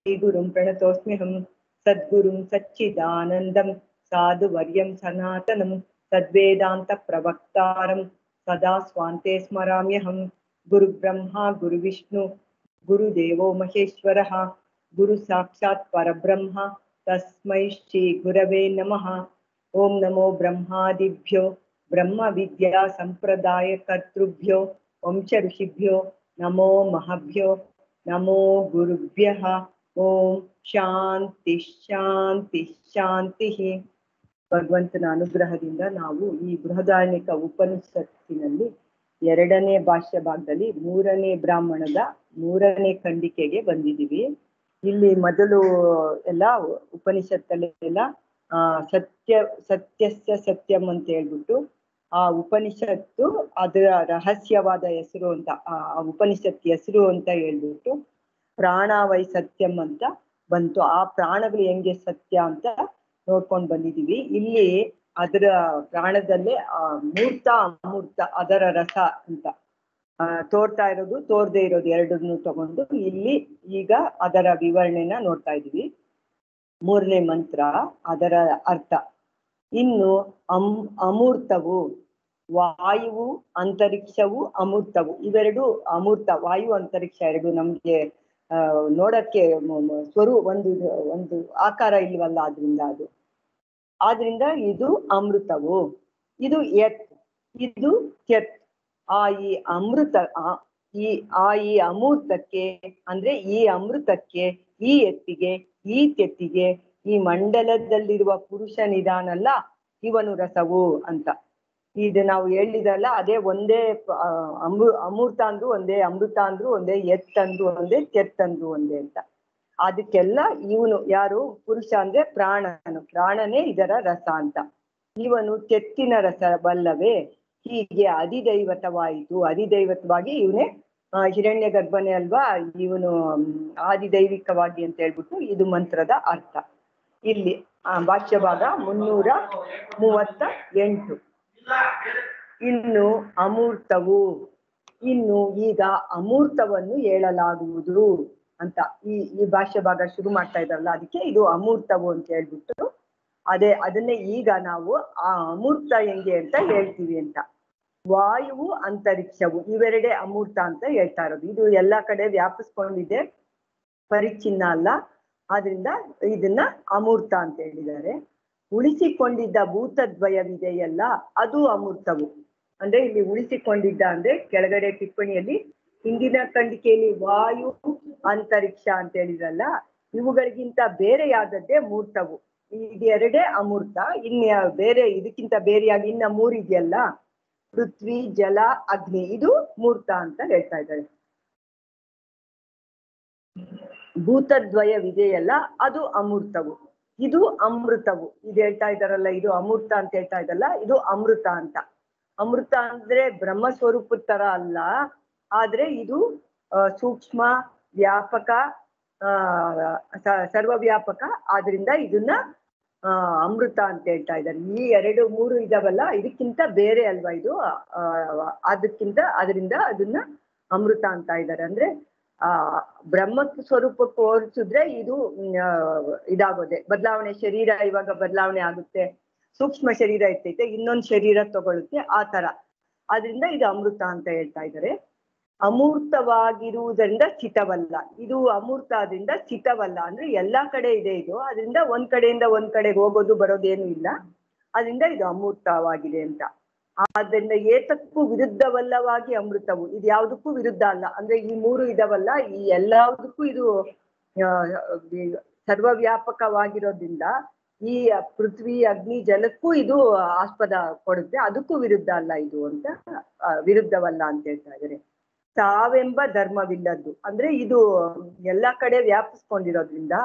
श्रीगुरुं प्रणतोऽस्म्यहं सद्गुरुं सच्चिदानन्दं साधुवर्यं सनातनं सद्वेदान्तप्रवक्तारं सदा स्वान्ते स्मराम्यहं। गुरुब्रह्मा गुरुविष्णु गुरुदेवो महेश्वरः गुरुसाक्षात् परब्रह्म तस्मै श्रीगुरवे नमः। ओं नमो ब्रह्मादिभ्यो ब्रह्मविद्यासम्प्रदायकर्तृभ्यो वंश ऋषिभ्यो नमो महभ्यो नमो गुरुभ्यः। ಓಂ ಶಾಂತಿ ಶಾಂತಿ ಶಾಂತಿ. ಭಗವಂತನ ಅನುಗ್ರಹದಿಂದ ನಾವು ಈ ಬೃಹದಾರಣ್ಯಕ ಉಪನಿಷತ್ತಿನಲ್ಲಿ 2ನೇ ಭಾಷ್ಯ ಭಾಗದಲ್ಲಿ 3ನೇ ಬ್ರಾಹ್ಮಣದ 3ನೇ ಖಂಡಿಕೆಗೆ ಬಂದಿದ್ದೀವಿ. ಇಲ್ಲಿ ಮೊದಲು ಎಲ್ಲ ಉಪನಿಷತ್ತಲ್ಲೆಲ್ಲ ಸತ್ಯಸ್ಯ ಸತ್ಯಂ ಅಂತ ಹೇಳ್ಬಿಟ್ಟು ಆ ಉಪನಿಷತ್ತು ಅದರ ರಹಸ್ಯವಾದ ಹೆಸರು ಅಂತ ಆ ಉಪನಿಷತ್ ಹೆಸರು ಅಂತ ಹೇಳ್ಬಿಟ್ಟು ಪ್ರಾಣವೈ ಸತ್ಯಂ ಅಂತ ಬಂತು. ಆ ಪ್ರಾಣಗಳು ಹೆಂಗೆ ಸತ್ಯ ಅಂತ ನೋಡ್ಕೊಂಡು ಬಂದಿದೀವಿ. ಇಲ್ಲಿ ಅದರ ಪ್ರಾಣದಲ್ಲೇ ಮೂರ್ತ ಅಮೂರ್ತ ಅದರ ರಸ ಅಂತ ತೋರ್ತಾ ಇರೋದು ತೋರ್ದೇ ಇರೋದು ಎರಡನ್ನೂ ತಗೊಂಡು ಇಲ್ಲಿ ಈಗ ಅದರ ವಿವರಣೆನ ನೋಡ್ತಾ ಇದೀವಿ. 3ನೇ ಮಂತ್ರ ಅದರ ಅರ್ಥ. ಇನ್ನು ಅಮೂರ್ತವು ವಾಯುವು ಅಂತರಿಕ್ಷವು ಅಮೂರ್ತವು, ಇವೆರಡು ಅಮೂರ್ತ. ವಾಯು ಅಂತರಿಕ್ಷ ಎರಡು ನಮ್ಗೆ ನೋಡಕ್ಕೆ ಒಂದು ಆಕಾರ ಇಲ್ವಲ್ಲ, ಆದ್ರಿಂದ ಇದು ಅಮೃತವು, ಇದು ಯತ್, ಇದು ತ್ಯತ್. ಈ ಅಮೂರ್ತಕ್ಕೆ ಅಂದ್ರೆ ಈ ಅಮೃತಕ್ಕೆ, ಈ ಎತ್ತಿಗೆ, ಈ ತ್ಯತ್ತಿಗೆ, ಈ ಮಂಡಲದಲ್ಲಿರುವ ಪುರುಷ ನಿಧಾನಲ್ಲ ಇವನು ರಸವು ಅಂತ ಇದು ನಾವು ಹೇಳಿದಲ್ಲ. ಅದೇ ಒಂದೇ ಅಮೂರ್ತ ಅಂದ್ರು ಒಂದೇ, ಅಮೃತ ಅಂದ್ರು ಒಂದೇ, ಎತ್ ಅಂದ್ರು ಒಂದೇ, ತ್ಯತ್ ಅಂದ್ರು ಒಂದೇ ಅಂತ. ಅದಕ್ಕೆಲ್ಲ ಇವನು ಯಾರು ಪುರುಷ ಅಂದ್ರೆ ಪ್ರಾಣನೇ ಇದರ ರಸ ಅಂತ. ಇವನು ತ್ಯತ್ತಿನ ರಸವಲ್ಲವೇ, ಹೀಗೆ ಅಧಿದೈವತವಾಯಿತು. ಅಧಿದೈವತವಾಗಿ ಇವನೇ ಹಿರಣ್ಯ ಗರ್ಭನೇ ಅಲ್ವಾ, ಇವನು ಆದಿದೈವಿಕವಾಗಿ ಅಂತ ಹೇಳ್ಬಿಟ್ಟು ಇದು ಮಂತ್ರದ ಅರ್ಥ. ಇಲ್ಲಿ ಭಾಷ್ಯ ಭಾಗ 338. ಇನ್ನು ಅಮೂರ್ತವು, ಇನ್ನು ಈಗ ಅಮೂರ್ತವನ್ನು ಹೇಳಲಾಗುವುದು ಅಂತ ಈ ಭಾಷ್ಯ ಭಾಗ ಶುರು ಮಾಡ್ತಾ ಇದ್ದಾರಲ್ಲ, ಅದಕ್ಕೆ ಇದು ಅಮೂರ್ತವು ಅಂತ ಹೇಳ್ಬಿಟ್ಟು ಅದನ್ನೇ ಈಗ ನಾವು ಆ ಅಮೂರ್ತ ಹೆಂಗೆ ಅಂತ ಹೇಳ್ತೀವಿ ಅಂತ. ವಾಯುವು ಅಂತರಿಕ್ಷವು ಇವೆರಡೇ ಅಮೂರ್ತ ಅಂತ ಹೇಳ್ತಾ ಇರೋದು. ಇದು ಎಲ್ಲಾ ಕಡೆ ವ್ಯಾಪಿಸ್ಕೊಂಡಿದೆ, ಪರಿಚ್ಛಿನ್ನ ಅಲ್ಲ, ಆದ್ರಿಂದ ಇದನ್ನ ಅಮೂರ್ತ ಅಂತ ಹೇಳಿದ್ದಾರೆ. ಉಳಿಸಿಕೊಂಡಿದ್ದ ಭೂತದ್ವಯವಿದೆಯಲ್ಲ ಅದು ಅಮೂರ್ತವು. ಅಂದ್ರೆ ಇಲ್ಲಿ ಉಳಿಸಿಕೊಂಡಿದ್ದ ಅಂದ್ರೆ ಕೆಳಗಡೆ ಟಿಪ್ಪಣಿಯಲ್ಲಿ ಹಿಂದಿನ ಖಂಡಿಕೆಯಲ್ಲಿ ವಾಯು ಅಂತರಿಕ್ಷ ಅಂತ ಹೇಳಿದ್ರಲ್ಲ, ಇವುಗಳಿಗಿಂತ ಬೇರೆಯಾದದ್ದೇ ಮೂರ್ತವು. ಇದೆರಡೇ ಅಮೂರ್ತ. ಇನ್ನ ಬೇರೆ ಇದಕ್ಕಿಂತ ಬೇರೆಯಾಗಿ ಇನ್ನ 3 ಇದೆಯಲ್ಲ, ಪೃಥ್ವಿ ಜಲ ಅಗ್ನಿ, ಇದು ಮೂರ್ತ ಅಂತ ಹೇಳ್ತಾ ಇದ್ದಾರೆ. ಭೂತದ್ವಯವಿದೆಯಲ್ಲ ಅದು ಅಮೂರ್ತವು, ಇದು ಅಮೃತವು. ಇದು ಹೇಳ್ತಾ ಇದ್ದಾರಲ್ಲ, ಇದು ಅಮೂರ್ತ ಅಂತ ಹೇಳ್ತಾ ಇದ್ದಲ್ಲ, ಇದು ಅಮೃತ ಅಂತ. ಅಮೃತ ಅಂದ್ರೆ ಬ್ರಹ್ಮ ಸ್ವರೂಪದ ತರ ಅಲ್ಲ, ಆದ್ರೆ ಇದು ಸೂಕ್ಷ್ಮ ವ್ಯಾಪಕ, ಸರ್ವವ್ಯಾಪಕ. ಆದ್ರಿಂದ ಇದನ್ನ ಅಮೃತ ಅಂತ ಹೇಳ್ತಾ ಇದ್ದಾರೆ. ಈ 2 3 ಇದಾವಲ್ಲ, ಇದಕ್ಕಿಂತ ಬೇರೆ ಅಲ್ವಾ ಇದು, ಅದರಿಂದ ಅದನ್ನ ಅಮೃತ ಅಂತ ಇದ್ದಾರೆ. ಅಂದ್ರೆ ಬ್ರಹ್ಮ ಸ್ವರೂಪಕ್ಕೆ ಹೋಲಿಸಿದ್ರೆ ಇದು ಇದಾಗೋದೆ ಬದಲಾವಣೆ. ಶರೀರ ಇವಾಗ ಬದಲಾವಣೆ ಆಗುತ್ತೆ, ಸೂಕ್ಷ್ಮ ಶರೀರ ಇರ್ತೈತೆ, ಇನ್ನೊಂದು ಶರೀರ ತಗೊಳುತ್ತೆ, ಆ ತರ. ಆದ್ರಿಂದ ಇದು ಅಮೃತ ಅಂತ ಹೇಳ್ತಾ ಇದ್ದಾರೆ. ಅಮೂರ್ತವಾಗಿರುವುದರಿಂದ ಚಿತವಲ್ಲ, ಇದು ಅಮೂರ್ತ ಆದ್ರಿಂದ ಚಿತವಲ್ಲ. ಅಂದ್ರೆ ಎಲ್ಲಾ ಕಡೆ ಇದೆ ಇದು, ಅದರಿಂದ ಒಂದ್ ಕಡೆಯಿಂದ ಒಂದ್ ಕಡೆಗೆ ಹೋಗೋದು ಬರೋದೇನು ಇಲ್ಲ, ಅದರಿಂದ ಇದು ಅಮೂರ್ತವಾಗಿದೆ ಅಂತ. ಆದ್ದರಿಂದ ಏತಕ್ಕೂ ವಿರುದ್ಧವಲ್ಲವಾಗಿ ಅಮೃತವು, ಇದು ಯಾವುದಕ್ಕೂ ವಿರುದ್ಧ ಅಲ್ಲ. ಅಂದ್ರೆ ಈ 3 ಇದಾವಲ್ಲ, ಈ ಎಲ್ಲದಕ್ಕೂ ಇದು ಸರ್ವವ್ಯಾಪಕವಾಗಿರೋದ್ರಿಂದ ಈ ಪೃಥ್ವಿ ಅಗ್ನಿ ಜಲಕ್ಕೂ ಇದು ಆಸ್ಪದ ಕೊಡುತ್ತೆ, ಅದಕ್ಕೂ ವಿರುದ್ಧ ಅಲ್ಲ ಇದು ಅಂತ, ವಿರುದ್ಧವಲ್ಲ ಅಂತ ಹೇಳ್ತಾ ಇದ್ದಾರೆ. ಸಾವೆಂಬ ಧರ್ಮವಿಲ್ಲದ್ದು ಅಂದ್ರೆ ಇದು ಎಲ್ಲಾ ಕಡೆ ವ್ಯಾಪಿಸ್ಕೊಂಡಿರೋದ್ರಿಂದ,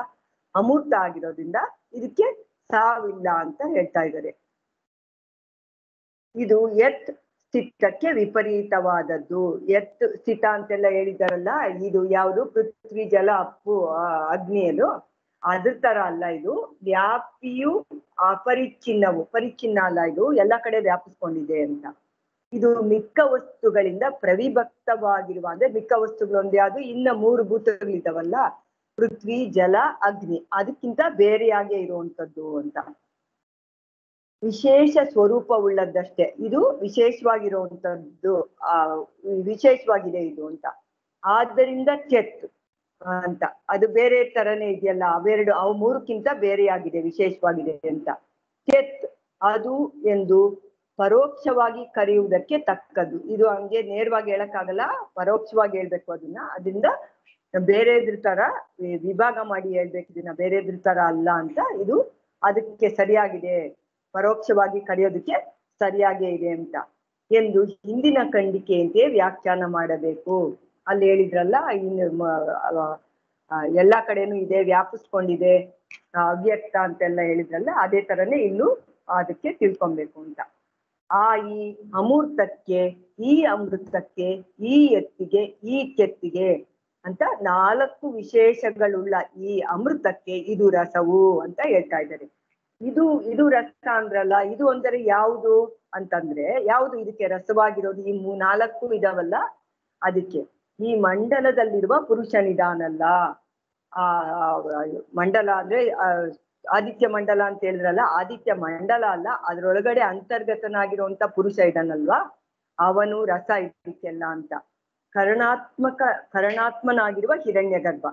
ಅಮೂರ್ತ ಆಗಿರೋದ್ರಿಂದ ಇದಕ್ಕೆ ಸಾವಿಲ್ಲ ಅಂತ ಹೇಳ್ತಾ ಇದ್ದಾರೆ. ಇದು ಯತ್ ಸ್ಥಿತಕ್ಕೆ ವಿಪರೀತವಾದದ್ದು. ಯತ್ ಸ್ಥಿತ ಅಂತೆಲ್ಲ ಹೇಳಿದಾರಲ್ಲ, ಇದು ಯಾವುದು ಪೃಥ್ವಿ ಜಲ ಅಪ್ಪು ಅಗ್ನಿಯದು, ಅದ್ರ ತರ ಅಲ್ಲ. ಇದು ವ್ಯಾಪಿಯು ಅಪರಿಚ್ಛಿನ್ನವು, ಪರಿಚ್ಛಿನ್ನ ಅಲ್ಲ, ಇದು ಎಲ್ಲಾ ಕಡೆ ವ್ಯಾಪಿಸ್ಕೊಂಡಿದೆ ಅಂತ. ಇದು ಮಿಕ್ಕ ವಸ್ತುಗಳಿಂದ ಪ್ರವಿಭಕ್ತವಾಗಿರುವ, ಅಂದ್ರೆ ಮಿಕ್ಕ ವಸ್ತುಗಳು ಒಂದು ಯಾವುದು, ಇನ್ನ 3 ಭೂತಗಳಿದಾವಲ್ಲ, ಪೃಥ್ವಿ ಜಲ ಅಗ್ನಿ ಅದಕ್ಕಿಂತ ಬೇರೆಯಾಗೇ ಇರುವಂತದ್ದು ಅಂತ. ವಿಶೇಷ ಸ್ವರೂಪವುಳ್ಳದ್ದಷ್ಟೇ, ಇದು ವಿಶೇಷವಾಗಿರುವಂತದ್ದು, ವಿಶೇಷವಾಗಿದೆ ಇದು ಅಂತ. ಆದ್ದರಿಂದ ಚೆತ್ ಅಂತ ಅದು ಬೇರೆ ತರನೇ ಇದೆಯಲ್ಲ, ಅವು ಮೂರಕ್ಕಿಂತ ಬೇರೆಯಾಗಿದೆ, ವಿಶೇಷವಾಗಿದೆ ಅಂತ. ಚೆತ್ ಅದು ಎಂದು ಪರೋಕ್ಷವಾಗಿ ಕರೆಯುವುದಕ್ಕೆ ತಕ್ಕದ್ದು. ಇದು ಹಂಗೆ ನೇರವಾಗಿ ಹೇಳಕ್ಕಾಗಲ್ಲ, ಪರೋಕ್ಷವಾಗಿ ಹೇಳ್ಬೇಕು ಅದನ್ನ. ಅದರಿಂದ ಬೇರೆದ್ರ ತರ ವಿಭಾಗ ಮಾಡಿ ಹೇಳ್ಬೇಕು ಇದನ್ನ, ಬೇರೆದ್ರ ತರ ಅಲ್ಲ ಅಂತ. ಇದು ಅದಕ್ಕೆ ಸರಿಯಾಗಿದೆ, ಪರೋಕ್ಷವಾಗಿ ಕರೆಯೋದಕ್ಕೆ ಸರಿಯಾಗೇ ಇದೆ ಅಂತ ಎಂದು ಹಿಂದಿನ ಖಂಡಿಕೆಯಂತೆ ವ್ಯಾಖ್ಯಾನ ಮಾಡಬೇಕು. ಅಲ್ಲಿ ಹೇಳಿದ್ರಲ್ಲ, ಇನ್ನು ಎಲ್ಲಾ ಕಡೆನೂ ಇದೆ, ವ್ಯಾಪಿಸ್ಕೊಂಡಿದೆ, ಅವ್ಯಕ್ತ ಅಂತೆಲ್ಲ ಹೇಳಿದ್ರಲ್ಲ, ಅದೇ ತರನೇ ಇಲ್ಲೂ ಅದಕ್ಕೆ ತಿಳ್ಕೊಬೇಕು ಅಂತ. ಈ ಅಮೂರ್ತಕ್ಕೆ, ಈ ಅಮೃತಕ್ಕೆ, ಈ ಎತ್ತಿಗೆ, ಈ ಕೆತ್ತಿಗೆ ಅಂತ 4 ವಿಶೇಷಗಳುಳ್ಳ ಈ ಅಮೃತಕ್ಕೆ ಇದು ರಸವು ಅಂತ ಹೇಳ್ತಾ ಇದ್ದಾರೆ. ಇದು ರಸ ಅಂದ್ರಲ್ಲ, ಇದು ಅಂದರೆ ಯಾವುದು ಅಂತಂದ್ರೆ, ಯಾವುದು ಇದಕ್ಕೆ ರಸವಾಗಿರೋದು? ಈ 4 ಇದಾವಲ್ಲ ಅದಕ್ಕೆ. ಈ ಮಂಡಲದಲ್ಲಿರುವ ಪುರುಷನಿದಾನಲ್ಲ, ಮಂಡಲ ಅಂದ್ರೆ ಆದಿತ್ಯ ಮಂಡಲ ಅಂತ ಹೇಳಿದ್ರಲ್ಲ, ಆದಿತ್ಯ ಮಂಡಲ ಅಲ್ಲ, ಅದ್ರೊಳಗಡೆ ಅಂತರ್ಗತನಾಗಿರುವಂತ ಪುರುಷ ಇದಾನಲ್ವಾ, ಅವನು ರಸ ಇದಕ್ಕೆಲ್ಲ ಅಂತ. ಕರಣಾತ್ಮನಾಗಿರುವ ಹಿರಣ್ಯ ಗರ್ಭ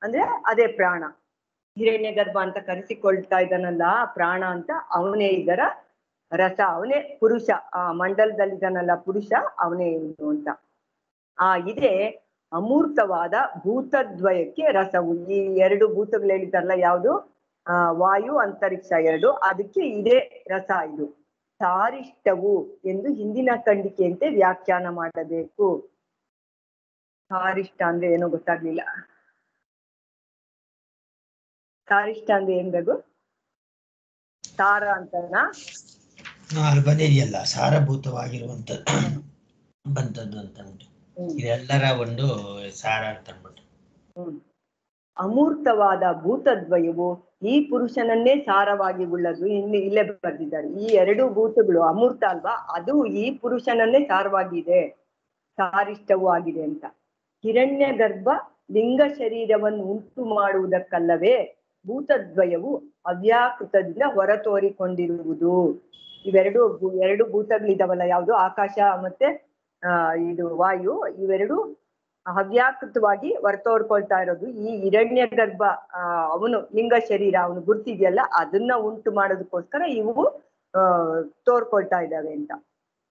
ಅಂದ್ರೆ ಅದೇ ಪ್ರಾಣ. ಹಿರಣ್ಯ ಗರ್ಭ ಅಂತ ಕರೆಸಿಕೊಳ್ತಾ ಇದ್ದಾನಲ್ಲ ಪ್ರಾಣ ಅಂತ, ಅವನೇ ಇದರ ರಸ, ಅವನೇ ಪುರುಷ. ಮಂಡಲದಲ್ಲಿದ್ದಾನಲ್ಲ ಪುರುಷ, ಅವನೇ ಇದು ಅಂತ. ಇದೇ ಅಮೂರ್ತವಾದ ಭೂತದ್ವಯಕ್ಕೆ ರಸವು. ಈ 2 ಭೂತಗಳು ಹೇಳಿದಾರಲ್ಲ, ಯಾವುದು? ವಾಯು ಅಂತರಿಕ್ಷ 2, ಅದಕ್ಕೆ ಇದೇ ರಸ. ಇದು ಸಾರಿಷ್ಟವು ಎಂದು ಹಿಂದಿನ ಖಂಡಿಕೆಯಂತೆ ವ್ಯಾಖ್ಯಾನ ಮಾಡಬೇಕು. ಸಾರಿಷ್ಟ ಅಂದ್ರೆ ಏನೋ ಗೊತ್ತಾಗ್ಲಿಲ್ಲ. ಸಾರಿಷ್ಟ ಅಂದ್ರೆ ಏನ್ ಬೇಕು? ಸಾರ ಅಂತನಾ? ಅಲ್ಲಿ ಬಂದಿದೆಯಲ್ಲ, ಸಾರಭೂತವಾಗಿರುವಂತದ್ದು ಬಂತದ್ದು ಅಂತ ಇದೆಲ್ಲರ ಒಂದು ಸಾರ ಅಂತ ಅಂದ್ಬಿಟ್ಟು. ಅಮೂರ್ತವಾದ ಭೂತದ್ವಯವು ಈ ಪುರುಷನನ್ನೇ ಸಾರವಾಗಿ ಉಳ್ಳದು. ಇಲ್ಲೇ ಬರ್ದಿದ್ದಾರೆ, ಈ 2 ಭೂತಗಳು ಅಮೂರ್ತ ಅಲ್ವಾ, ಅದು ಈ ಪುರುಷನನ್ನೇ ಸಾರವಾಗಿದೆ, ಸಾರಿಷ್ಟವೂ ಆಗಿದೆ ಅಂತ. ಹಿರಣ್ಯ ಗರ್ಭ ಲಿಂಗ ಶರೀರವನ್ನು ಉಂಟು ಮಾಡುವುದಕ್ಕಲ್ಲವೇ ಭೂತದ್ವಯವು ಅವ್ಯಾಕೃತದಿಂದ ಹೊರತೋರಿಕೊಂಡಿರುವುದು. ಇವೆರಡು ಭೂತಗಳಿದಾವಲ್ಲ, ಯಾವುದು? ಆಕಾಶ ಮತ್ತೆ ಇದು ವಾಯು, ಇವೆರಡು ಅವ್ಯಾಕೃತವಾಗಿ ಹೊರತೋರ್ಕೊಳ್ತಾ ಇರೋದು. ಈ ಹಿರಣ್ಯ ಗರ್ಭ ಅವನು ಲಿಂಗ ಶರೀರ, ಅವನು ಗುರ್ತಿದೆಯಲ್ಲ, ಅದನ್ನ ಉಂಟು ಮಾಡೋದಕ್ಕೋಸ್ಕರ ಇವು ತೋರ್ಕೊಳ್ತಾ ಇದ್ದಾವೆ ಅಂತ.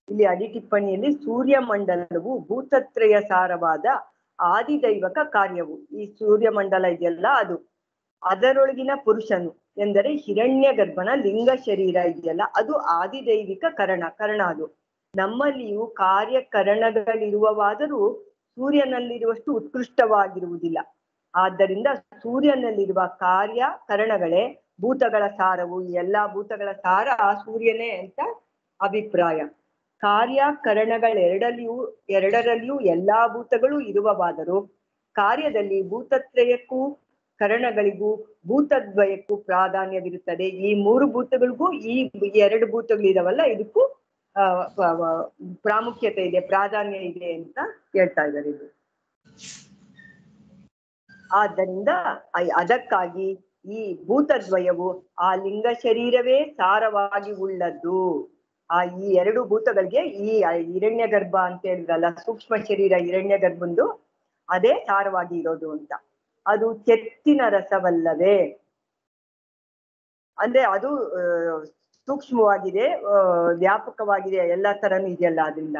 ಇಲ್ಲಿ ಅಡಿ ಟಿಪ್ಪಣಿಯಲ್ಲಿ ಸೂರ್ಯಮಂಡಲವು ಭೂತತ್ರಯ ಸಾರವಾದ ಆದಿದೈವಕ ಕಾರ್ಯವು. ಈ ಸೂರ್ಯಮಂಡಲ ಇದೆಯಲ್ಲ, ಅದು ಅದರೊಳಗಿನ ಪುರುಷನು ಎಂದರೆ ಹಿರಣ್ಯ ಗರ್ಭನ ಲಿಂಗ ಶರೀರ ಇದೆಯಲ್ಲ, ಅದು ಆದಿದೈವಿಕ ಕರಣ. ಅದು ನಮ್ಮಲ್ಲಿಯೂ ಕಾರ್ಯಕರಣಗಳಿರುವವಾದರೂ ಸೂರ್ಯನಲ್ಲಿರುವಷ್ಟು ಉತ್ಕೃಷ್ಟವಾಗಿರುವುದಿಲ್ಲ. ಆದ್ದರಿಂದ ಸೂರ್ಯನಲ್ಲಿರುವ ಕಾರ್ಯಕರಣಗಳೇ ಭೂತಗಳ ಸಾರವು. ಈ ಎಲ್ಲಾ ಭೂತಗಳ ಸಾರ ಸೂರ್ಯನೇ ಅಂತ ಅಭಿಪ್ರಾಯ. ಕಾರ್ಯಕರಣಗಳೆರಡರಲ್ಲಿಯೂ ಎಲ್ಲಾ ಭೂತಗಳು ಇರುವವಾದರೂ ಕಾರ್ಯದಲ್ಲಿ ಭೂತತ್ರಯಕ್ಕೂ ಕರಣಗಳಿಗೂ ಭೂತದ್ವಯಕ್ಕೂ ಪ್ರಾಧಾನ್ಯವಿರುತ್ತದೆ. ಈ 3 ಭೂತಗಳಿಗೂ ಈ 2 ಭೂತಗಳಿದಾವಲ್ಲ, ಇದಕ್ಕೂ ಪ್ರಾಮುಖ್ಯತೆ ಇದೆ, ಪ್ರಾಧಾನ್ಯ ಇದೆ ಅಂತ ಹೇಳ್ತಾ ಇದ್ದಾರೆ. ಇದು ಆದ್ದರಿಂದ ಅದಕ್ಕಾಗಿ ಈ ಭೂತದ್ವಯವು ಆ ಲಿಂಗ ಶರೀರವೇ ಸಾರವಾಗಿ ಉಳ್ಳದ್ದು. ಈ 2 ಭೂತಗಳಿಗೆ ಈ ಹಿರಣ್ಯ ಗರ್ಭ ಅಂತ ಹೇಳಿದ್ರಲ್ಲ, ಸೂಕ್ಷ್ಮ ಶರೀರ ಹಿರಣ್ಯ ಗರ್ಭಂದು ಅದೇ ಸಾರವಾಗಿ ಇರೋದು ಅಂತ. ಅದು ಚೆತ್ತಿನ ರಸವಲ್ಲವೇ ಅಂದ್ರೆ ಅದು ಸೂಕ್ಷ್ಮವಾಗಿದೆ, ವ್ಯಾಪಕವಾಗಿದೆ, ಎಲ್ಲಾ ತರನು ಇದೆಯಲ್ಲ ಅದರಿಂದ.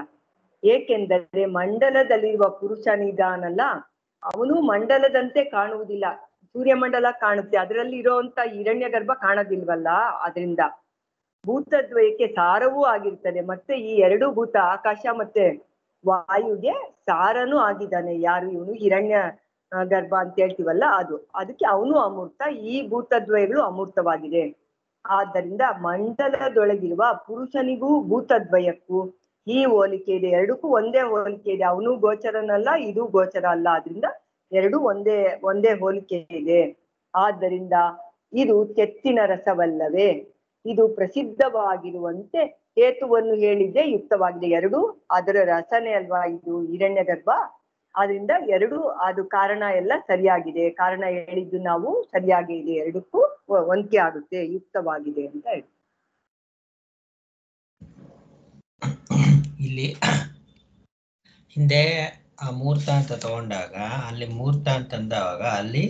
ಏಕೆಂದರೆ ಮಂಡಲದಲ್ಲಿರುವ ಪುರುಷನಿದಾನಲ್ಲ, ಅವನು ಮಂಡಲದಂತೆ ಕಾಣುವುದಿಲ್ಲ. ಸೂರ್ಯಮಂಡಲ ಕಾಣುತ್ತೆ, ಅದರಲ್ಲಿ ಇರೋಂತ ಹಿರಣ್ಯ ಗರ್ಭ ಕಾಣೋದಿಲ್ವಲ್ಲ, ಅದರಿಂದ ಭೂತದ್ವಯಕ್ಕೆ ಸಾರವೂ ಆಗಿರ್ತದೆ. ಮತ್ತೆ ಈ 2 ಭೂತ, ಆಕಾಶ ಮತ್ತೆ ವಾಯುಗೆ ಸಾರನೂ ಆಗಿದ್ದಾನೆ. ಯಾರು? ಇವನು ಹಿರಣ್ಯ ಗರ್ಭ ಅಂತ ಹೇಳ್ತೀವಲ್ಲ, ಅದಕ್ಕೆ ಅವನು ಅಮೂರ್ತ, ಈ ಭೂತದ್ವಯಗಳು ಅಮೂರ್ತವಾಗಿದೆ. ಆದ್ದರಿಂದ ಮಂಡಲದೊಳಗಿರುವ ಪುರುಷನಿಗೂ ಭೂತದ್ವಯಕ್ಕೂ ಈ ಹೋಲಿಕೆ ಇದೆ. 2ಕ್ಕೂ ಒಂದೇ ಹೋಲಿಕೆ ಇದೆ. ಅವನು ಗೋಚರನಲ್ಲ, ಇದು ಗೋಚರ ಅಲ್ಲ, ಆದ್ರಿಂದ 2 ಒಂದೇ ಹೋಲಿಕೆ ಇದೆ. ಆದ್ದರಿಂದ ಇದು ಚೆತ್ತಿನ ರಸವಲ್ಲವೇ? ಇದು ಪ್ರಸಿದ್ಧವಾಗಿರುವಂತೆ ಹೇತುವನ್ನು ಹೇಳಿದ್ದೆ ಯುಕ್ತವಾಗಿದೆ. 2 ಅದರ ರಸನೇ ಅಲ್ವಾ ಇದು ಹಿರಣ್ಯ ಗರ್ಭ, ಆದ್ರಿಂದ ಎರಡು ಅದು ಕಾರಣ ಎಲ್ಲ ಸರಿಯಾಗಿದೆ, ಕಾರಣ ಹೇಳಿದ್ದು ನಾವು ಸರಿಯಾಗಿ ಇದೆ, ಎರಡಕ್ಕೂ ಹೊಂದಿಕೆ ಆಗುತ್ತೆ, ಯುಕ್ತವಾಗಿದೆ ಅಂತ ಹೇಳಿ. ಇಲ್ಲಿ ಹಿಂದೆ ಆ ಮೂರ್ತ ಅಂತ ತಗೊಂಡಾಗ ಅಲ್ಲಿ ಮೂರ್ತ ಅಂತಂದಾಗ ಅಲ್ಲಿ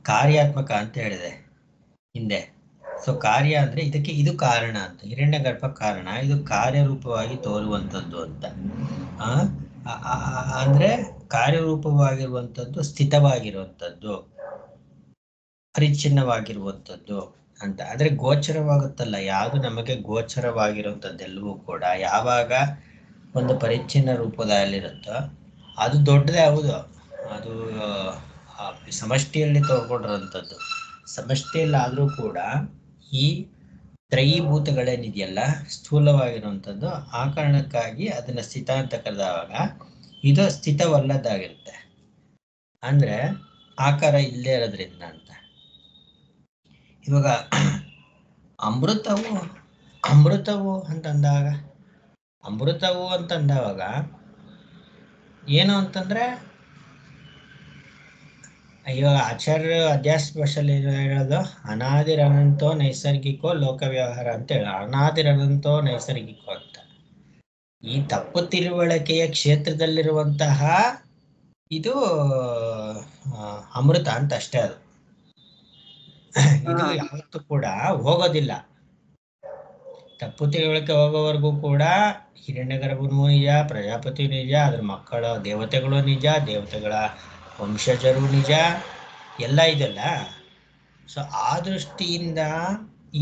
ಕಾರ್ಯಾತ್ಮಕ ಅಂತ ಹೇಳಿದೆ ಹಿಂದೆ. ಸೊ ಕಾರ್ಯ ಅಂದ್ರೆ ಇದಕ್ಕೆ ಇದು ಕಾರಣ ಅಂತ, ಹಿರಣ್ಯ ಗರ್ಭ ಕಾರಣ, ಇದು ಕಾರ್ಯರೂಪವಾಗಿ ತೋರುವಂಥದ್ದು ಅಂತ. ಅಂದ್ರೆ ಕಾರ್ಯರೂಪವಾಗಿರುವಂಥದ್ದು ಸ್ಥಿತವಾಗಿರುವಂಥದ್ದು, ಪರಿಚ್ಛಿನ್ನವಾಗಿರುವಂಥದ್ದು ಅಂತ. ಆದ್ರೆ ಗೋಚರವಾಗುತ್ತಲ್ಲ, ಯಾವುದು ನಮಗೆ ಗೋಚರವಾಗಿರುವಂಥದ್ದೆಲ್ಲವೂ ಕೂಡ ಯಾವಾಗ ಒಂದು ಪರಿಚ್ಛಿನ್ನ ರೂಪದಲ್ಲಿರುತ್ತೋ ಅದು ದೊಡ್ಡದೇ ಹೌದು, ಅದು ಸಮಷ್ಟಿಯಲ್ಲಿ ತಗೊಂಡಿರೋಂಥದ್ದು. ಸಮಷ್ಟಿಯಲ್ಲಾದರೂ ಕೂಡ ಈ ತ್ರಯೀಭೂತಗಳೇನಿದೆಯಲ್ಲ ಸ್ಥೂಲವಾಗಿರುವಂಥದ್ದು, ಆ ಕಾರಣಕ್ಕಾಗಿ ಅದನ್ನ ಸ್ಥಿತ ಅಂತ ಕರೆದಾಗ ಇದು ಸ್ಥಿತವಲ್ಲದಾಗಿರುತ್ತೆ, ಅಂದ್ರೆ ಆಕಾರ ಇಲ್ಲದೆ ಇರೋದ್ರಿಂದ ಅಂತ. ಇವಾಗ ಅಮೃತವು ಅಂತಂದಾಗ ಏನು ಅಂತಂದ್ರೆ, ಇವಾಗ ಆಚಾರ್ಯ ಅಧ್ಯಾಸ ಭಾಷೆಯಲ್ಲಿ ಹೇಳೋದು ಅನಾದಿರನಂತೋ ನೈಸರ್ಗಿಕೋ ಲೋಕ ವ್ಯವಹಾರ ಅಂತ ಹೇಳ. ಅನಾದಿರನಂತೋ ನೈಸರ್ಗಿಕೋ ಅಂತ ಈ ತಪ್ಪು ತಿಳುವಳಿಕೆಯ ಕ್ಷೇತ್ರದಲ್ಲಿರುವಂತಹ ಇದು ಅಮೃತ ಅಂತ ಅಷ್ಟೇ. ಅದು ಇದು ಯಾವತ್ತೂ ಕೂಡ ಹೋಗೋದಿಲ್ಲ. ತಪ್ಪು ತಿಳುವಳಿಕೆ ಹೋಗೋವರೆಗೂ ಕೂಡ ಹಿರಣ್ಯಗರ್ಭನೂ ನಿಜ, ಪ್ರಜಾಪತಿ ನಿಜ, ಅದ್ರ ಮಕ್ಕಳ ದೇವತೆಗಳು ನಿಜ, ದೇವತೆಗಳ ವಂಶಜರು ನಿಜ, ಎಲ್ಲ ಇದೆಲ್ಲ. ಸೊ ಆ ದೃಷ್ಟಿಯಿಂದ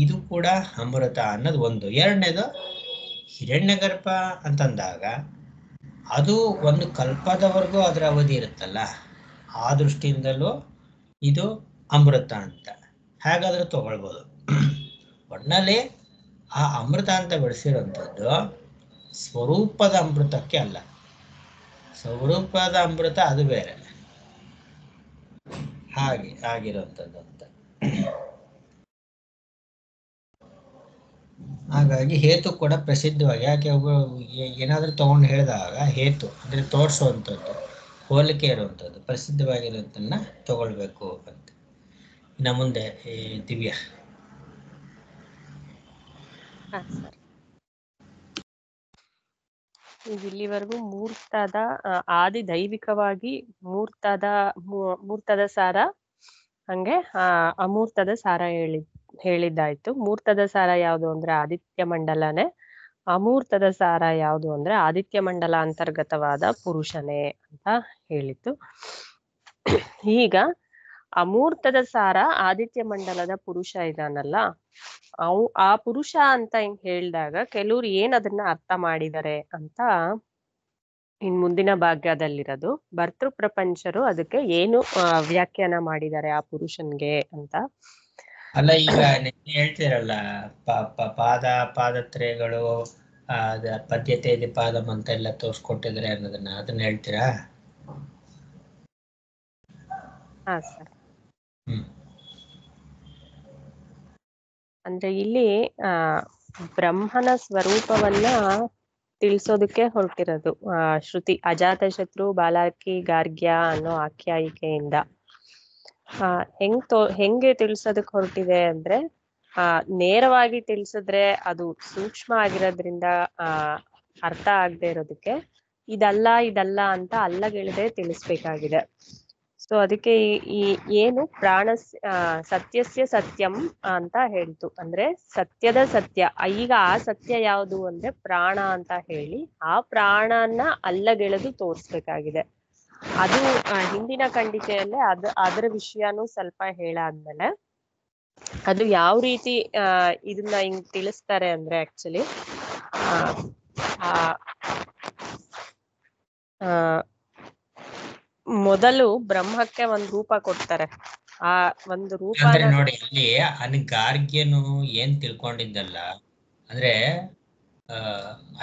ಇದು ಕೂಡ ಅಮೃತ ಅನ್ನೋದು ಒಂದು. ಎರಡನೇದು ಹಿರಣ್ಯಗರ್ಭ ಅಂತಂದಾಗ ಅದು ಒಂದು ಕಲ್ಪದವರೆಗೂ ಅದರ ಅವಧಿ ಇರುತ್ತಲ್ಲ, ಆ ದೃಷ್ಟಿಯಿಂದಲೂ ಇದು ಅಮೃತ ಅಂತ ಹೇಗಾದ್ರೂ ತಗೊಳ್ಬೋದು. ಒಟ್ಟಿನಲ್ಲಿ ಆ ಅಮೃತ ಅಂತ ಬೆಳೆಸಿರುವಂಥದ್ದು ಸ್ವರೂಪದ ಅಮೃತಕ್ಕೆ ಅಲ್ಲ. ಸ್ವರೂಪದ ಅಮೃತ ಅದು ಬೇರೆ, ಹಾಗೆ ಆಗಿರುವಂಥದ್ದು ಅಂತ. ಹಾಗಾಗಿ ಹೇತು ಕೂಡ ಪ್ರಸಿದ್ಧವಾಗಿ, ಯಾಕೆ ಏನಾದ್ರೂ ತಗೊಂಡು ಹೇಳಿದಾಗ ಹೇತು ಅಂದ್ರೆ ತೋರಿಸುವಂಥದ್ದು, ಹೋಲಿಕೆ ಇರುವಂಥದ್ದು, ಪ್ರಸಿದ್ಧವಾಗಿರುವಂಥದ್ದನ್ನ ತಗೊಳ್ಬೇಕು ಅಂತ. ಇನ್ನು ಮುಂದೆ ದಿವ್ಯ. ಇಲ್ಲಿವರೆಗೂ ಮೂರ್ತದ ಆದಿ ದೈವಿಕವಾಗಿ ಮೂರ್ತದ ಸಾರ, ಹಂಗೆ ಅಮೂರ್ತದ ಸಾರ ಹೇಳಿದ್ದಾಯ್ತು. ಮೂರ್ತದ ಸಾರ ಯಾವುದು ಅಂದ್ರೆ ಆದಿತ್ಯ ಮಂಡಲನೇ, ಅಮೂರ್ತದ ಸಾರ ಯಾವುದು ಅಂದ್ರೆ ಆದಿತ್ಯ ಮಂಡಲ ಅಂತರ್ಗತವಾದ ಪುರುಷನೇ ಅಂತ ಹೇಳಿತ್ತು. ಈಗ ಅಮೂರ್ತದ ಸಾರ ಆದಿತ್ಯ ಮಂಡಲದ ಪುರುಷ ಇದಾನಲ್ಲ, ಆ ಪುರುಷ ಅಂತ ಹಿಂಗ್ ಹೇಳಿದಾಗ ಕೆಲವ್ರು ಏನ್ ಅದನ್ನ ಅರ್ಥ ಮಾಡಿದ್ದಾರೆ ಅಂತ ಇನ್ ಮುಂದಿನ ಭಾಗದಲ್ಲಿರೋದು. ಭರ್ತೃ ಪ್ರಪಂಚರು ಅದಕ್ಕೆ ಏನು ವ್ಯಾಖ್ಯಾನ ಮಾಡಿದ್ದಾರೆ ಆ ಪುರುಷನ್ಗೆ ಅಂತ. ಅಲ್ಲ, ಈಗ ಹೇಳ್ತೀರಲ್ಲ ಪಾದತ್ರಯಗಳು ಪದ್ಯತೆ ಪಾದಂ ಅಂತ ಎಲ್ಲ ತೋರ್ಸ್ಕೊಟ್ಟಿದ್ರೆ ಅದನ್ನ ಹೇಳ್ತೀರಾ? ಹಾ ಸರ್. ಅಂದ್ರೆ ಇಲ್ಲಿ ಬ್ರಹ್ಮನ ಸ್ವರೂಪವನ್ನ ತಿಳಿಸೋದಕ್ಕೆ ಹೊರಟಿರೋದು ಶ್ರುತಿ. ಅಜಾತಶತ್ರು ಬಾಲಕಿ ಗಾರ್ಗ್ಯ ಅನ್ನೋ ಆಖ್ಯಾಯಿಕೆಯಿಂದ ಹೆಂಗೆ ತಿಳಿಸೋದಕ್ಕೆ ಹೊರಟಿದೆ ಅಂದ್ರೆ, ನೇರವಾಗಿ ತಿಳಿಸಿದ್ರೆ ಅದು ಸೂಕ್ಷ್ಮ ಆಗಿರೋದ್ರಿಂದ ಅರ್ಥ ಆಗದೆ ಇರೋದಕ್ಕೆ ಇದಲ್ಲ ಅಂತ ಅಲ್ಲಗೆಳದೆ ತಿಳಿಸ್ಬೇಕಾಗಿದೆ. ಸೊ ಅದಕ್ಕೆ ಈ ಏನು ಸತ್ಯಸ್ಯ ಸತ್ಯಂ ಅಂತ ಹೇಳ್ತು, ಅಂದ್ರೆ ಸತ್ಯದ ಸತ್ಯ. ಈಗ ಆ ಸತ್ಯ ಯಾವುದು ಅಂದ್ರೆ ಪ್ರಾಣ ಅಂತ ಹೇಳಿ ಆ ಪ್ರಾಣನ ಅಲ್ಲಗೆಳೆದು ತೋರಿಸ್ಬೇಕಾಗಿದೆ. ಅದು ಹಿಂದಿನ ಖಂಡಿಕೆಯಲ್ಲೇ ಅದರ ವಿಷಯನೂ ಸ್ವಲ್ಪ ಹೇಳಾದ್ಮೇಲೆ ಅದು ಯಾವ ರೀತಿ ಇದನ್ನ ಹಿಂಗ್ ತಿಳಿಸ್ತಾರೆ ಅಂದ್ರೆ, ಆಕ್ಚುಲಿ ಮೊದಲು ಬ್ರಹ್ಮಕ್ಕೆ ಒಂದ್ ರೂಪ ಕೊಡ್ತಾರೆ. ಆ ಒಂದು ರೂಪ ನೋಡಿ, ಇಲ್ಲಿ ಗಾರ್ಗ್ಯನು ಏನ್ ತಿಳ್ಕೊಂಡಿದ್ದಲ್ಲ ಅಂದ್ರೆ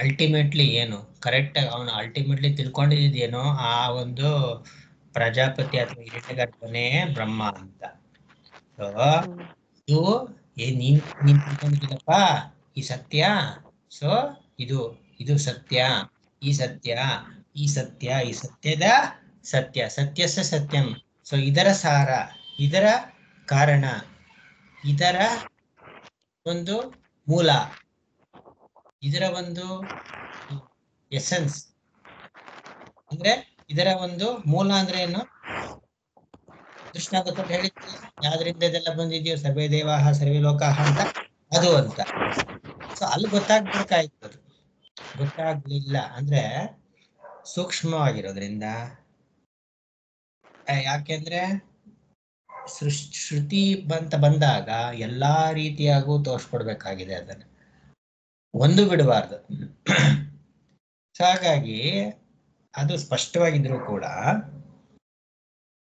ಅಲ್ಟಿಮೇಟ್ಲಿ ಏನು ಕರೆಕ್ಟ್ ಅವನು ಅಲ್ಟಿಮೇಟ್ಲಿ ತಿಳ್ಕೊಂಡಿದ್ದೇನೋ ಆ ಒಂದು ಪ್ರಜಾಪತಿ ಅಥವಾ ಹಿರಣ್ಯಗರ್ಭನೇ ಬ್ರಹ್ಮ ಅಂತ. ಸೊ ನೀನ್ ತಿಳ್ಕೊಂಡಿದ್ದೀನಪ್ಪ ಈ ಸತ್ಯ. ಸೊ ಇದು ಸತ್ಯ, ಈ ಸತ್ಯದ ಸತ್ಯ ಸತ್ಯಸ್ಯ ಸತ್ಯಂ. ಸೊ ಇದರ ಸಾರ, ಇದರ ಕಾರಣ, ಇದರ ಒಂದು ಮೂಲ, ಇದರ ಒಂದು ಎಸೆನ್ಸ್ ಅಂದ್ರೆ ಇದರ ಒಂದು ಮೂಲ ಅಂದ್ರೆ ಏನು? ದೃಷ್ಟಾಂತ ಕೊಟ್ಟು ಹೇಳಿದ್ವಿ ಯಾವ್ದ್ರಿಂದ ಇದೆಲ್ಲ ಬಂದಿದೆಯೋ, ಸರ್ವೇ ದೇವಾಹ ಸರ್ವೇ ಲೋಕಾಹ ಅಂತ, ಅದು ಅಂತ. ಸೊ ಅಲ್ಲಿ ಗೊತ್ತಾಗ್ಬೇಕಾಯ್ತು, ಅದು ಗೊತ್ತಾಗ್ಲಿಲ್ಲ ಅಂದ್ರೆ ಸೂಕ್ಷ್ಮವಾಗಿರೋದ್ರಿಂದ. ಯಾಕೆಂದ್ರೆ ಶ್ರುತಿ ಬಂದಾಗ ಎಲ್ಲಾ ರೀತಿಯಾಗೂ ತೋರ್ಸ್ಕೊಡ್ಬೇಕಾಗಿದೆ, ಅದನ್ನ ಒಂದು ಬಿಡಬಾರ್ದು. ಸೊ ಹಾಗಾಗಿ ಅದು ಸ್ಪಷ್ಟವಾಗಿದ್ರು ಕೂಡ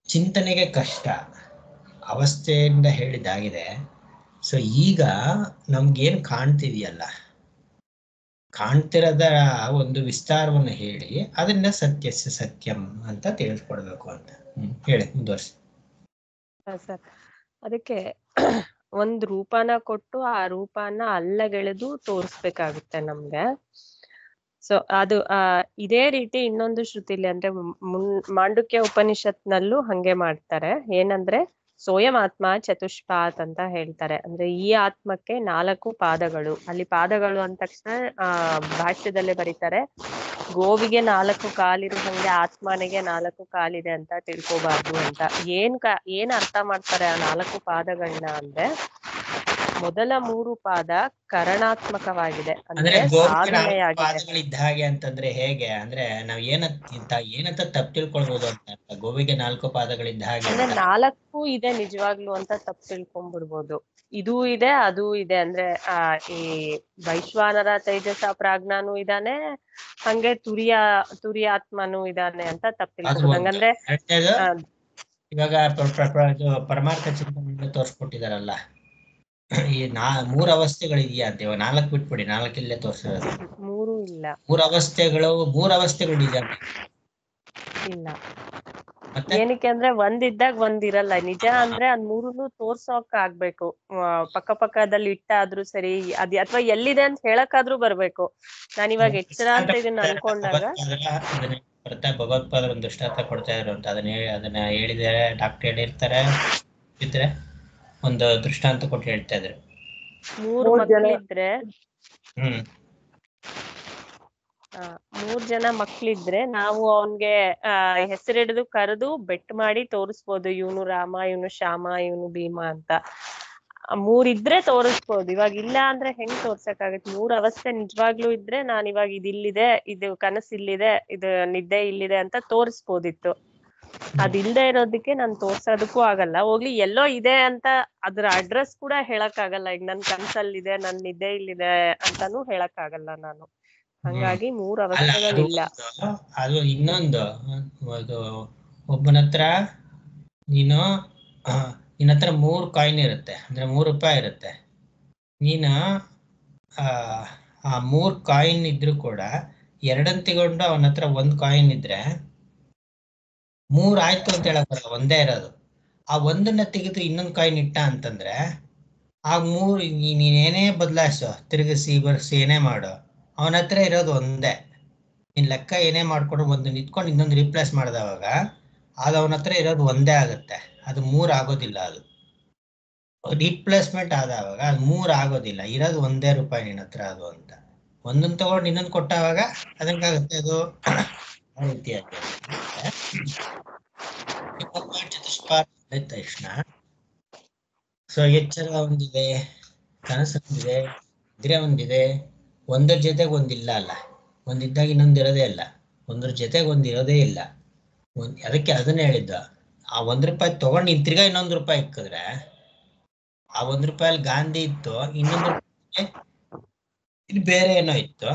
ಚಿಂತನೆಗೆ ಕಷ್ಟ, ಅವಸ್ಥೆಯಿಂದ ಹೇಳಿದಾಗಿದೆ. ಸೊ ಈಗ ನಮ್ಗೇನ್ ಕಾಣ್ತಿದೆಯಲ್ಲ, ಕಾಣ್ತಿರೋದ ಒಂದು ವಿಸ್ತಾರವನ್ನು ಹೇಳಿ ಅದನ್ನ ಸತ್ಯಸ್ಯ ಸತ್ಯಂ ಅಂತ ತಿಳಿಸ್ಕೊಡ್ಬೇಕು ಅಂತ. ಹೇಳಿ ಮುಂದುವರ್ಸಿ. ಸರ್, ಅದಕ್ಕೆ ಒಂದ್ ರೂಪನ ಕೊಟ್ಟು ಆ ರೂಪನ ಅಲ್ಲಗೆಳೆದು ತೋರಿಸ್ಬೇಕಾಗುತ್ತೆ ನಮ್ಗೆ. ಸೊ ಅದು ಇದೇ ರೀತಿ ಇನ್ನೊಂದು ಶ್ರುತಿಲಿ ಅಂದ್ರೆ ಮಾಂಡುಕ್ಯ ಉಪನಿಷತ್ನಲ್ಲೂ ಹಂಗೆ ಮಾಡ್ತಾರೆ. ಏನಂದ್ರೆ ಸ್ವಯಂ ಆತ್ಮ ಚತುಷ್ಪಾತ್ ಅಂತ ಹೇಳ್ತಾರೆ. ಅಂದ್ರೆ ಈ ಆತ್ಮಕ್ಕೆ 4 ಪಾದಗಳು. ಅಲ್ಲಿ ಪಾದಗಳು ಅಂದ ತಕ್ಷಣ ಭಾಷ್ಯದಲ್ಲೇ ಬರೀತಾರೆ, ಗೋವಿಗೆ 4 ಕಾಲಿರೋ ಹಂಗೆ ಆತ್ಮನಿಗೆ 4 ಕಾಲಿದೆ ಅಂತ ತಿಳ್ಕೊಬಾರ್ದು ಅಂತ. ಏನ್ ಅರ್ಥ ಮಾಡ್ತಾರೆ ಆ 4 ಪಾದಗಳನ್ನ ಅಂದ್ರೆ, ಮೊದಲ 3 ಪಾದ ಕರಣಾತ್ಮಕವಾಗಿದೆ, ಅಂದ್ರೆ ಸಾಧನೆಯಾಗಿದೆ. ಪಾದಗಳಿದ್ದ ಹಾಗೆ ಅಂತಂದ್ರೆ ಹೇಗೆ ಅಂದ್ರೆ ನಾವ್ ಏನಂತ ತಪ್ಪು ತಿಳ್ಕೊಳ್ಬಹುದು ಅಂತ. ಗೋವಿಗೆ 4 ಪಾದಗಳಿದ್ದ ಹಾಗೆ ಅಂದ್ರೆ 4 ಇದೆ ನಿಜವಾಗ್ಲು ಅಂತ ತಪ್ಪು ತಿಳ್ಕೊಂಡ್ಬಿಡ್ಬೋದು. ಇದೂ ಇದೆ ಅದೂ ಇದೆ. ಅಂದ್ರೆ ಈ ವೈಶ್ವಾನರ ತೇಜಸ ಪ್ರಾಜ್ಞಾನು ಇದಾನೆ, ಹಂಗೆ ತುರಿಯಾತ್ಮನು ಇದಾನೆ ಅಂತ ತಪ್ಪು ತಿಳ್ಕೊಬೋದು. ಹಂಗಂದ್ರೆ ಇವಾಗ ಪರಮಾರ್ಥ ಚಿಂತನೆ ತೋರ್ಸ್ಕೊಟ್ಟಿದಾರಲ್ಲ, ಈ 3 ಅವಸ್ಥೆಗಳಿದೆಯಾ ಅಂತ. ಇವಾಗ 4 ಬಿಟ್ಬಿಡಿ, 4 ಇಲ್ಲೇ ತೋರ್ಸಿರೋದು. 3 ಇಲ್ಲ, 3 ಅವಸ್ಥೆಗಳು ನಿಜ ಇಲ್ಲ. ಏನಕ್ಕೆ ಅಂದ್ರೆ ಒಂದಿದ್ದಾಗ ಒಂದಿರಲ್ಲ. ನಿಜ ಅಂದ್ರೆ ಅದ್ 3ನು ತೋರ್ಸೋಕ್ ಆಗ್ಬೇಕು. ಪಕ್ಕದಲ್ಲಿ ಇಟ್ಟಾದ್ರೂ ಸರಿ, ಅಥವಾ ಎಲ್ಲಿದೆ ಅಂತ ಹೇಳಕ್ಕಾದ್ರೂ ಬರ್ಬೇಕು. ನಾನಿವಾಗ ಎಚ್ಚರ ಅಂತ ಇದನ್ನ ಅನ್ಕೊಂಡಾಗ ಭಗವತ್ಪಾದರ ಒಂದು ದೃಷ್ಟಾಂತ ಕೊಡ್ತಾ ಇದ್ರು ಅಂತ. ಅದನ್ನ ಹೇಳಿದ್ದಾರೆ, ಡಾಕ್ಟರ್ ಹೇಳಿರ್ತಾರೆ, ಇದ್ರೆ ಒಂದು ದೃಷ್ಟಾಂತ ಕೊಟ್ಟು ಹೇಳ್ತಾ ಇದ್ರು. 3 ಮಕ್ಳಿದ್ರೆ 3 ಜನ ಮಕ್ಳಿದ್ರೆ ನಾವು ಅವನ್ಗೆ ಹೆಸರಿಡಿದು ಕರೆದು ಬೆಟ್ ಮಾಡಿ ತೋರಿಸ್ಬೋದು, ಇವನು ರಾಮ, ಇವನು ಶ್ಯಾಮ, ಇವನು ಭೀಮ ಅಂತ. 3 ಇದ್ರೆ ತೋರಿಸ್ಬೋದು. ಇವಾಗ ಇಲ್ಲ ಅಂದ್ರೆ ಹೆಂಗ್ ತೋರ್ಸಕ್ಕಾಗತ್ತೆ? 3 ಅವಸ್ಥೆ ನಿಜವಾಗ್ಲೂ ಇದ್ರೆ ನಾನು ಇವಾಗ ಇದಿಲ್ಲಿದೆ, ಇದು ಕನಸು ಇಲ್ಲಿದೆ, ಇದು ನಿದ್ದೆ ಇಲ್ಲಿದೆ ಅಂತ ತೋರಿಸ್ಬೋದಿತ್ತು. ಅದಿಲ್ದೆ ಇರೋದಕ್ಕೆ ನಾನು ತೋರ್ಸೋದಕ್ಕೂ ಆಗಲ್ಲ. ಹೋಗ್ಲಿ ಎಲ್ಲೋ ಇದೆ ಅಂತ ಅದ್ರ ಅಡ್ರೆಸ್ ಕೂಡ ಹೇಳಕ್ ಆಗಲ್ಲ. ಈಗ ನನ್ ಕನ್ಸಲ್ಲಿದೆ, ನನ್ ನಿದ್ದೆ ಇಲ್ಲಿದೆ ಅಂತಾನು ಹೇಳಕ್ ಆಗಲ್ಲ ನಾನು. ಹಂಗಾಗಿ 3 ಅವಸ್ಥೆಗಳಿಲ್ಲ. ಅದು ಇನ್ನೊಂದು, ಒಬ್ಬನ ಹತ್ರ ನಿನ್ನ ಹತ್ರ 3 ಕಾಯಿನ್ ಇರುತ್ತೆ, ಅಂದ್ರೆ 3 ರೂಪಾಯಿ ಇರುತ್ತೆ. ನೀನು ಆ 3 ಕಾಯಿನ್ ಇದ್ರು ಕೂಡ 2 ತಗೊಂಡು ಅವನ ಹತ್ರ 1 ಕಾಯಿನ್ ಇದ್ರೆ 3 ಆಯ್ತು ಅಂತ ಹೇಳಕ್ ಬರಲ್ಲ, ಒಂದೇ ಇರೋದು. ಆ 1ನ್ನ ತೆಗೆದು ಇನ್ನೊಂದು ಕಾಯಿನ್ ಇಟ್ಟ ಅಂತಂದ್ರೆ ಆ 3 ನೀನೇನೇ ಬದಲಾಯಿಸೋ, ತಿರುಗಿಸಿ ಬರ್ಸಿ ಏನೇ ಮಾಡು, ಅವನ ಹತ್ರ ಇರೋದು ಒಂದೇ. ನೀನ್ ಲೆಕ್ಕ ಏನೇ ಮಾಡ್ಕೊಂಡು ಒಂದು ನಿಂತ್ಕೊಂಡು ಇನ್ನೊಂದು ರಿಪ್ಲೇಸ್ ಮಾಡಿದವಾಗ ಅದು ಅವನ ಹತ್ರ ಇರೋದು ಒಂದೇ ಆಗುತ್ತೆ, ಅದು 3 ಆಗೋದಿಲ್ಲ. ಅದು ರಿಪ್ಲೇಸ್ಮೆಂಟ್ ಆದವಾಗ ಅದು 3 ಆಗೋದಿಲ್ಲ, ಇರೋದು ಒಂದೇ ರೂಪಾಯಿ ನಿನ್ನ ಹತ್ರ ಅದು ಅಂತ. ಒಂದೊಂದು ತಗೊಂಡು ಇನ್ನೊಂದು ಕೊಟ್ಟಾಗ ಅದಕ್ಕಾಗುತ್ತೆ ಅದು ಆ ರೀತಿಯಾಗಿ. ತಕ್ಷಣ ಸೊ ಎಚ್ಚರ ಒಂದಿದೆ, ಕನಸು ಒಂದಿದೆ, ನಿದ್ರೆ ಒಂದಿದೆ, ಒಂದರ ಜೊತೆಗೆ ಒಂದಿಲ್ಲ ಅಲ್ಲ, ಒಂದಿದ್ದಾಗ ಇನ್ನೊಂದು ಇರೋದೇ ಇಲ್ಲ, ಒಂದ್ರ ಜೊತೆಗೆ ಒಂದಿರೋದೇ ಇಲ್ಲ. ಅದಕ್ಕೆ ಅದನ್ನ ಹೇಳಿದ್ದ, ಆ 1 ರೂಪಾಯಿ ತಗೊಂಡು ತಿರ್ಗಾ ಇನ್ನೊಂದು ರೂಪಾಯಿ ಇಕ್ಕಿದ್ರೆ ಆ 1 ರೂಪಾಯಲ್ಲಿ ಗಾಂಧಿ ಇತ್ತು, ಇನ್ನೊಂದು ಇದು ಬೇರೆ ಏನೋ ಇತ್ತು,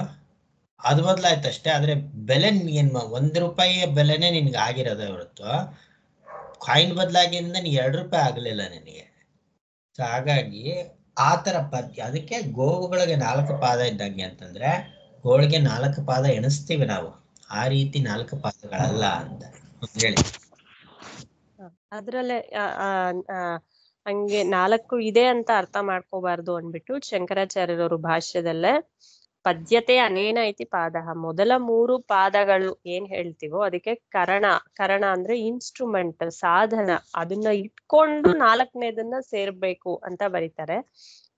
ಅದು ಬದಲಾಯ್ತಷ್ಟೇ. ಆದ್ರೆ ಬೆಲೆ ಏನ್ 1 ರೂಪಾಯಿಯ ಬೆಲೆನೇ ನಿನ್ಗೆ ಆಗಿರೋದೇ ಹೊರತು ಕಾಯಿನ್ ಬದಲಾಗಿಂದ 2 ರೂಪಾಯಿ ಆಗ್ಲಿಲ್ಲ ನಿನಗೆ. ಸೊ ಹಾಗಾಗಿ ಆ ತರ ಅದಕ್ಕೆ ಗೋವುಗಳಿಗೆ 4 ಪಾದ ಇದ್ದಂಗೆ ಅಂತಂದ್ರೆ ಗೋಳಿಗೆ 4 ಪಾದ ಎಣಿಸ್ತೀವಿ ನಾವು, ಆ ರೀತಿ 4 ಪಾದಗಳಲ್ಲ ಅಂತ ಹೇಳಿ. ಅದ್ರಲ್ಲೇ ಹಂಗೆ 4 ಇದೆ ಅಂತ ಅರ್ಥ ಮಾಡ್ಕೋಬಾರ್ದು ಅಂದ್ಬಿಟ್ಟು ಶಂಕರಾಚಾರ್ಯರವರು ಭಾಷ್ಯದಲ್ಲೇ ಪದ್ಯತೆ ಅನೇನ ಇತಿ ಪಾದಃ. ಮೊದಲ 3 ಪಾದಗಳು ಏನ್ ಹೇಳ್ತೀವೋ ಅದಕ್ಕೆ ಕರಣ ಅಂದ್ರೆ ಇನ್ಸ್ಟ್ರೂಮೆಂಟ್, ಸಾಧನ. ಅದನ್ನ ಇಟ್ಕೊಂಡು 4ನೇದನ್ನ ಸೇರ್ಬೇಕು ಅಂತ ಬರೀತಾರೆ.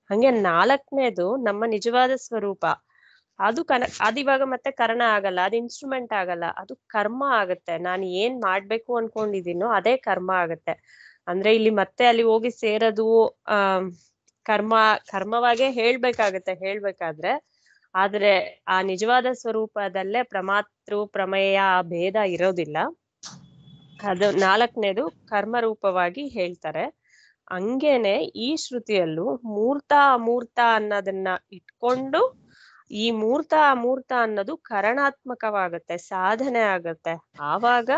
ಹಂಗೆ 4ನೇದು ನಮ್ಮ ನಿಜವಾದ ಸ್ವರೂಪ. ಅದಿವಾಗ ಮತ್ತೆ ಕರಣ ಆಗಲ್ಲ, ಅದು ಇನ್ಸ್ಟ್ರೂಮೆಂಟ್ ಆಗಲ್ಲ, ಅದು ಕರ್ಮ ಆಗತ್ತೆ. ನಾನು ಏನ್ ಮಾಡ್ಬೇಕು ಅನ್ಕೊಂಡಿದೀನೋ ಅದೇ ಕರ್ಮ ಆಗತ್ತೆ. ಅಂದ್ರೆ ಇಲ್ಲಿ ಮತ್ತೆ ಅಲ್ಲಿ ಹೋಗಿ ಸೇರೋದು ಕರ್ಮವಾಗೇ ಹೇಳ್ಬೇಕಾದ್ರೆ. ಆದ್ರೆ ಆ ನಿಜವಾದ ಸ್ವರೂಪದಲ್ಲೇ ಪ್ರಮಾತೃ ಪ್ರಮೇಯ ಭೇದ ಇರೋದಿಲ್ಲ. ಅದು 4ನೇದು ಕರ್ಮ ರೂಪವಾಗಿ ಹೇಳ್ತಾರೆ. ಹಂಗೇನೆ ಈ ಶ್ರುತಿಯಲ್ಲೂ ಮೂರ್ತ ಅಮೂರ್ತ ಅನ್ನೋದನ್ನ ಇಟ್ಕೊಂಡು ಈ ಮೂರ್ತ ಅಮೂರ್ತ ಅನ್ನೋದು ಕರಣಾತ್ಮಕವಾಗತ್ತೆ, ಸಾಧನೆ ಆಗತ್ತೆ. ಆವಾಗ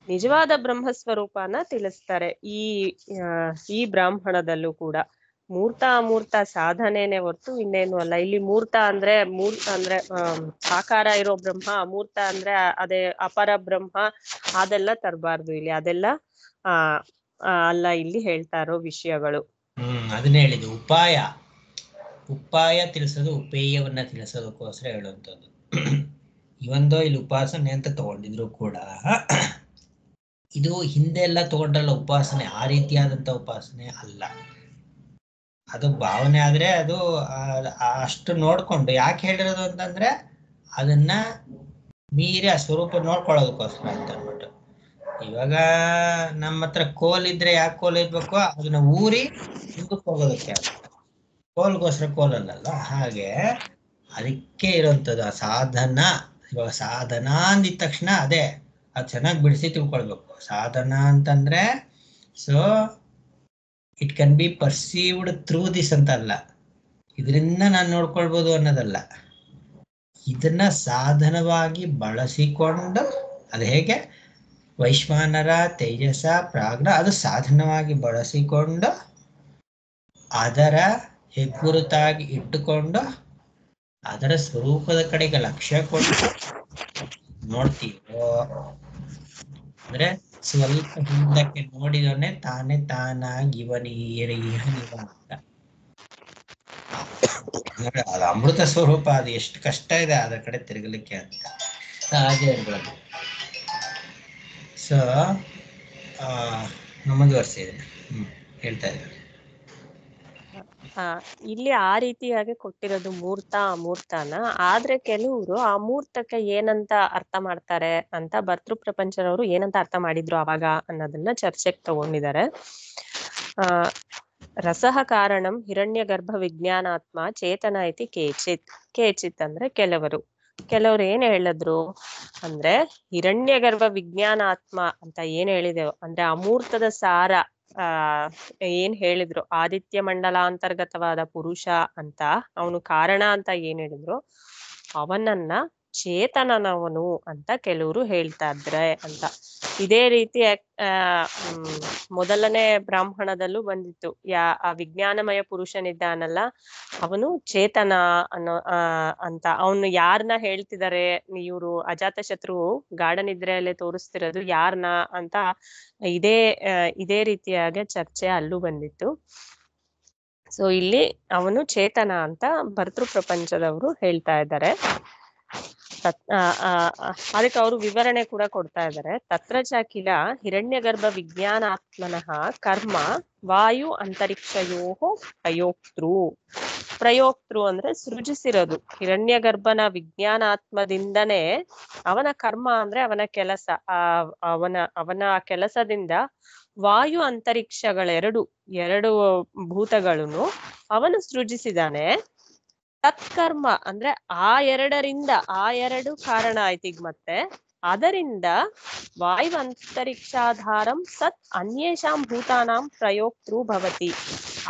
ನಿಜವಾದ ಬ್ರಹ್ಮಸ್ವರೂಪನ ತಿಳಿಸ್ತಾರೆ. ಈ ಬ್ರಾಹ್ಮಣದಲ್ಲೂ ಕೂಡ ಮೂರ್ತ ಅಮೂರ್ತ ಸಾಧನೆನೆ ಹೊರ್ತು ಇನ್ನೇನು ಅಲ್ಲ. ಇಲ್ಲಿ ಮೂರ್ತ ಅಂದ್ರೆ ಸಾಕಾರ ಇರೋ ಬ್ರಹ್ಮ, ಅಮೂರ್ತ ಅಂದ್ರೆ ಅದೇ ಅಪರ ಬ್ರಹ್ಮ, ಅದೆಲ್ಲ ತರಬಾರ್ದು ಇಲ್ಲಿ. ಅದೆಲ್ಲ ಅಲ್ಲ ಇಲ್ಲಿ ಹೇಳ್ತಾ ಇರೋ ವಿಷಯಗಳು. ಅದನ್ನ ಹೇಳಿದ್ದು ಉಪಾಯ ತಿಳಿಸೋದು, ಉಪೇಯವನ್ನ ತಿಳಿಸೋದಕ್ಕೋಸ್ಕರ ಹೇಳುವಂಥದ್ದು. ಇವಂದೋ ಇಲ್ಲಿ ಉಪಾಸನೆ ಅಂತ ತಗೊಂಡಿದ್ರು ಕೂಡ ಇದು ಹಿಂದೆ ಎಲ್ಲ ತಗೊಂಡ್ರಲ್ಲ ಉಪಾಸನೆ, ಆ ರೀತಿಯಾದಂತ ಉಪಾಸನೆ ಅಲ್ಲ. ಅದು ಭಾವನೆ ಆದ್ರೆ ಅದು ಅಷ್ಟು ನೋಡ್ಕೊಂಡು ಯಾಕೆ ಹೇಳಿರೋದು ಅಂತಂದ್ರೆ ಅದನ್ನ ಮೀರಿ ಆ ಸ್ವರೂಪ ನೋಡ್ಕೊಳ್ಳೋದಕ್ಕೋಸ್ಕರ ಅಂತ ಅಂದ್ಬಿಟ್ಟು. ಇವಾಗ ನಮ್ಮ ಹತ್ರ ಕೋಲ್ ಇದ್ರೆ ಯಾಕೆ ಕೋಲ್ ಇರ್ಬೇಕು, ಅದನ್ನ ಊರಿ ಮುಂದಕ್ಕೆ ಹೋಗೋದಕ್ಕೆ. ಕೋಲ್ಗೋಸ್ಕರ ಕೋಲಲ್ಲ. ಹಾಗೆ ಅದಕ್ಕೆ ಇರೋಂಥದ್ದು ಆ ಸಾಧನ. ಇವಾಗ ಸಾಧನ ಅಂದಿದ ತಕ್ಷಣ ಅದು ಚೆನ್ನಾಗಿ ಬಿಡಿಸಿ ತಿಳ್ಕೊಳ್ಬೇಕು. ಸಾಧನ ಅಂತಂದ್ರೆ so it can be perceived through this ಅಂತ ಅಲ್ಲ, ಇದರಿಂದ ನಾನು ನೋಡ್ಕೊಳ್ಬೋದು ಅನ್ನೋದಲ್ಲ. ಇದನ್ನ ಸಾಧನವಾಗಿ ಬಳಸಿಕೊಂಡು, ಅದು ಹೇಗೆ ವೈಶ್ವಾನರ ತೇಜಸ ಪ್ರಾಜ್ಞ, ಅದು ಸಾಧನವಾಗಿ ಬಳಸಿಕೊಂಡು ಅದರ ಹೆಗ್ಗುರುತಾಗಿ ಇಟ್ಟುಕೊಂಡು ಅದರ ಸ್ವರೂಪದ ಕಡೆಗೆ ಲಕ್ಷ್ಯ ಕೊಟ್ಟು ನೋಡ್ತೀವೋ ಅಂದ್ರೆ ಸ್ವಲ್ಪ ಹಿಂದಕ್ಕೆ ನೋಡಿದವನೇ ತಾನಾಗಿ ಅಂತ. ಅದು ಅಮೃತ ಸ್ವರೂಪ, ಅದು ಎಷ್ಟು ಕಷ್ಟ ಇದೆ ಅದರ ಕಡೆ ತಿರುಗಲಿಕ್ಕೆ ಅಂತ ಹಾಗೆ ಇರ್ಬೋದು. ಸೊ ಮುಂದುವರಿಸಿದೆ ಹೇಳ್ತಾ ಇದ್ದಾರೆ. ಇಲ್ಲಿ ಆ ರೀತಿಯಾಗಿ ಕೊಟ್ಟಿರೋದು ಮೂರ್ತ ಅಮೂರ್ತನ. ಆದ್ರೆ ಕೆಲವರು ಆ ಮೂರ್ತಕ್ಕೆ ಏನಂತ ಅರ್ಥ ಮಾಡ್ತಾರೆ ಅಂತ ಭರ್ತೃ ಪ್ರಪಂಚದವರು ಏನಂತ ಅರ್ಥ ಮಾಡಿದ್ರು ಅವಾಗ ಅನ್ನೋದನ್ನ ಚರ್ಚೆಗೆ ತಗೊಂಡಿದ್ದಾರೆ. ರಸಃ ಕಾರಣಂ ಹಿರಣ್ಯ ಗರ್ಭ ವಿಜ್ಞಾನಾತ್ಮ ಚೇತನ ಐತಿ ಕೇಚಿತ್ ಅಂದ್ರೆ ಕೆಲವರು ಏನ್ ಹೇಳಿದ್ರು ಅಂದ್ರೆ ಹಿರಣ್ಯ ಗರ್ಭ ವಿಜ್ಞಾನಾತ್ಮ ಅಂತ ಏನ್ ಹೇಳಿದೆವು ಅಂದ್ರೆ ಅಮೂರ್ತದ ಸಾರ ಏನ್ ಹೇಳಿದ್ರು, ಆದಿತ್ಯ ಮಂಡಲಾಂತರ್ಗತವಾದ ಪುರುಷ ಅಂತ ಅವನು ಕಾರಣ ಅಂತ ಏನ್ ಹೇಳಿದ್ರು, ಅವನನ್ನ ಚೇತನನವನು ಅಂತ ಕೆಲವರು ಹೇಳ್ತಾ ಇದ್ರೆ ಅಂತ. ಇದೇ ರೀತಿ ಮೊದಲನೇ ಬ್ರಾಹ್ಮಣದಲ್ಲೂ ಬಂದಿತ್ತು. ಆ ವಿಜ್ಞಾನಮಯ ಪುರುಷನಿದ್ದಾನಲ್ಲ ಅವನು ಚೇತನ ಅನ್ನೋ ಅಂತ. ಅವನು ಯಾರನ್ನ ಹೇಳ್ತಿದ್ದಾರೆ ಇವರು ಅಜಾತಶತ್ರು ಗಾಢ ನಿದ್ರೆಯಲ್ಲೇ ತೋರಿಸ್ತಿರೋದು ಯಾರನ್ನ ಅಂತ ಇದೇ ರೀತಿಯಾಗಿ ಚರ್ಚೆ ಅಲ್ಲೂ ಬಂದಿತ್ತು. ಸೊ ಇಲ್ಲಿ ಅವನು ಚೇತನ ಅಂತ ಭರ್ತೃ ಪ್ರಪಂಚದವರು ಹೇಳ್ತಾ ಇದ್ದಾರೆ. ಅದಕ್ಕೆ ಅವರು ವಿವರಣೆ ಕೂಡ ಕೊಡ್ತಾ ಇದ್ದಾರೆ. ತತ್ರ ಚಾಕಿಲ ಹಿರಣ್ಯ ಗರ್ಭ ವಿಜ್ಞಾನಾತ್ಮನಃ ಕರ್ಮ ವಾಯು ಅಂತರಿಕ್ಷಯೋ ಪ್ರಯೋಕ್ತೃ ಅಂದ್ರೆ ಸೃಜಿಸಿರೋದು. ಹಿರಣ್ಯ ಗರ್ಭನ ವಿಜ್ಞಾನಾತ್ಮದಿಂದನೇ ಅವನ ಕರ್ಮ ಅಂದ್ರೆ ಅವನ ಕೆಲಸ. ಅವನ ಕೆಲಸದಿಂದ ವಾಯು ಅಂತರಿಕ್ಷಗಳೆರಡು ಭೂತಗಳನ್ನು ಅವನು ಸೃಜಿಸಿದಾನೆ. ತತ್ಕರ್ಮ ಅಂದ್ರೆ ಆ ಎರಡು ಕಾರಣ ಆಯ್ತು. ಈಗ ಮತ್ತೆ ಅದರಿಂದ ವಾಯು ಅಂತರಿಕ್ಷಾಧಾರಂ ಸತ್ ಅನ್ಯೇಷಾಂ ಭೂತಾನಾಂ ಪ್ರಯೋಕ್ತೃ ಭವತಿ.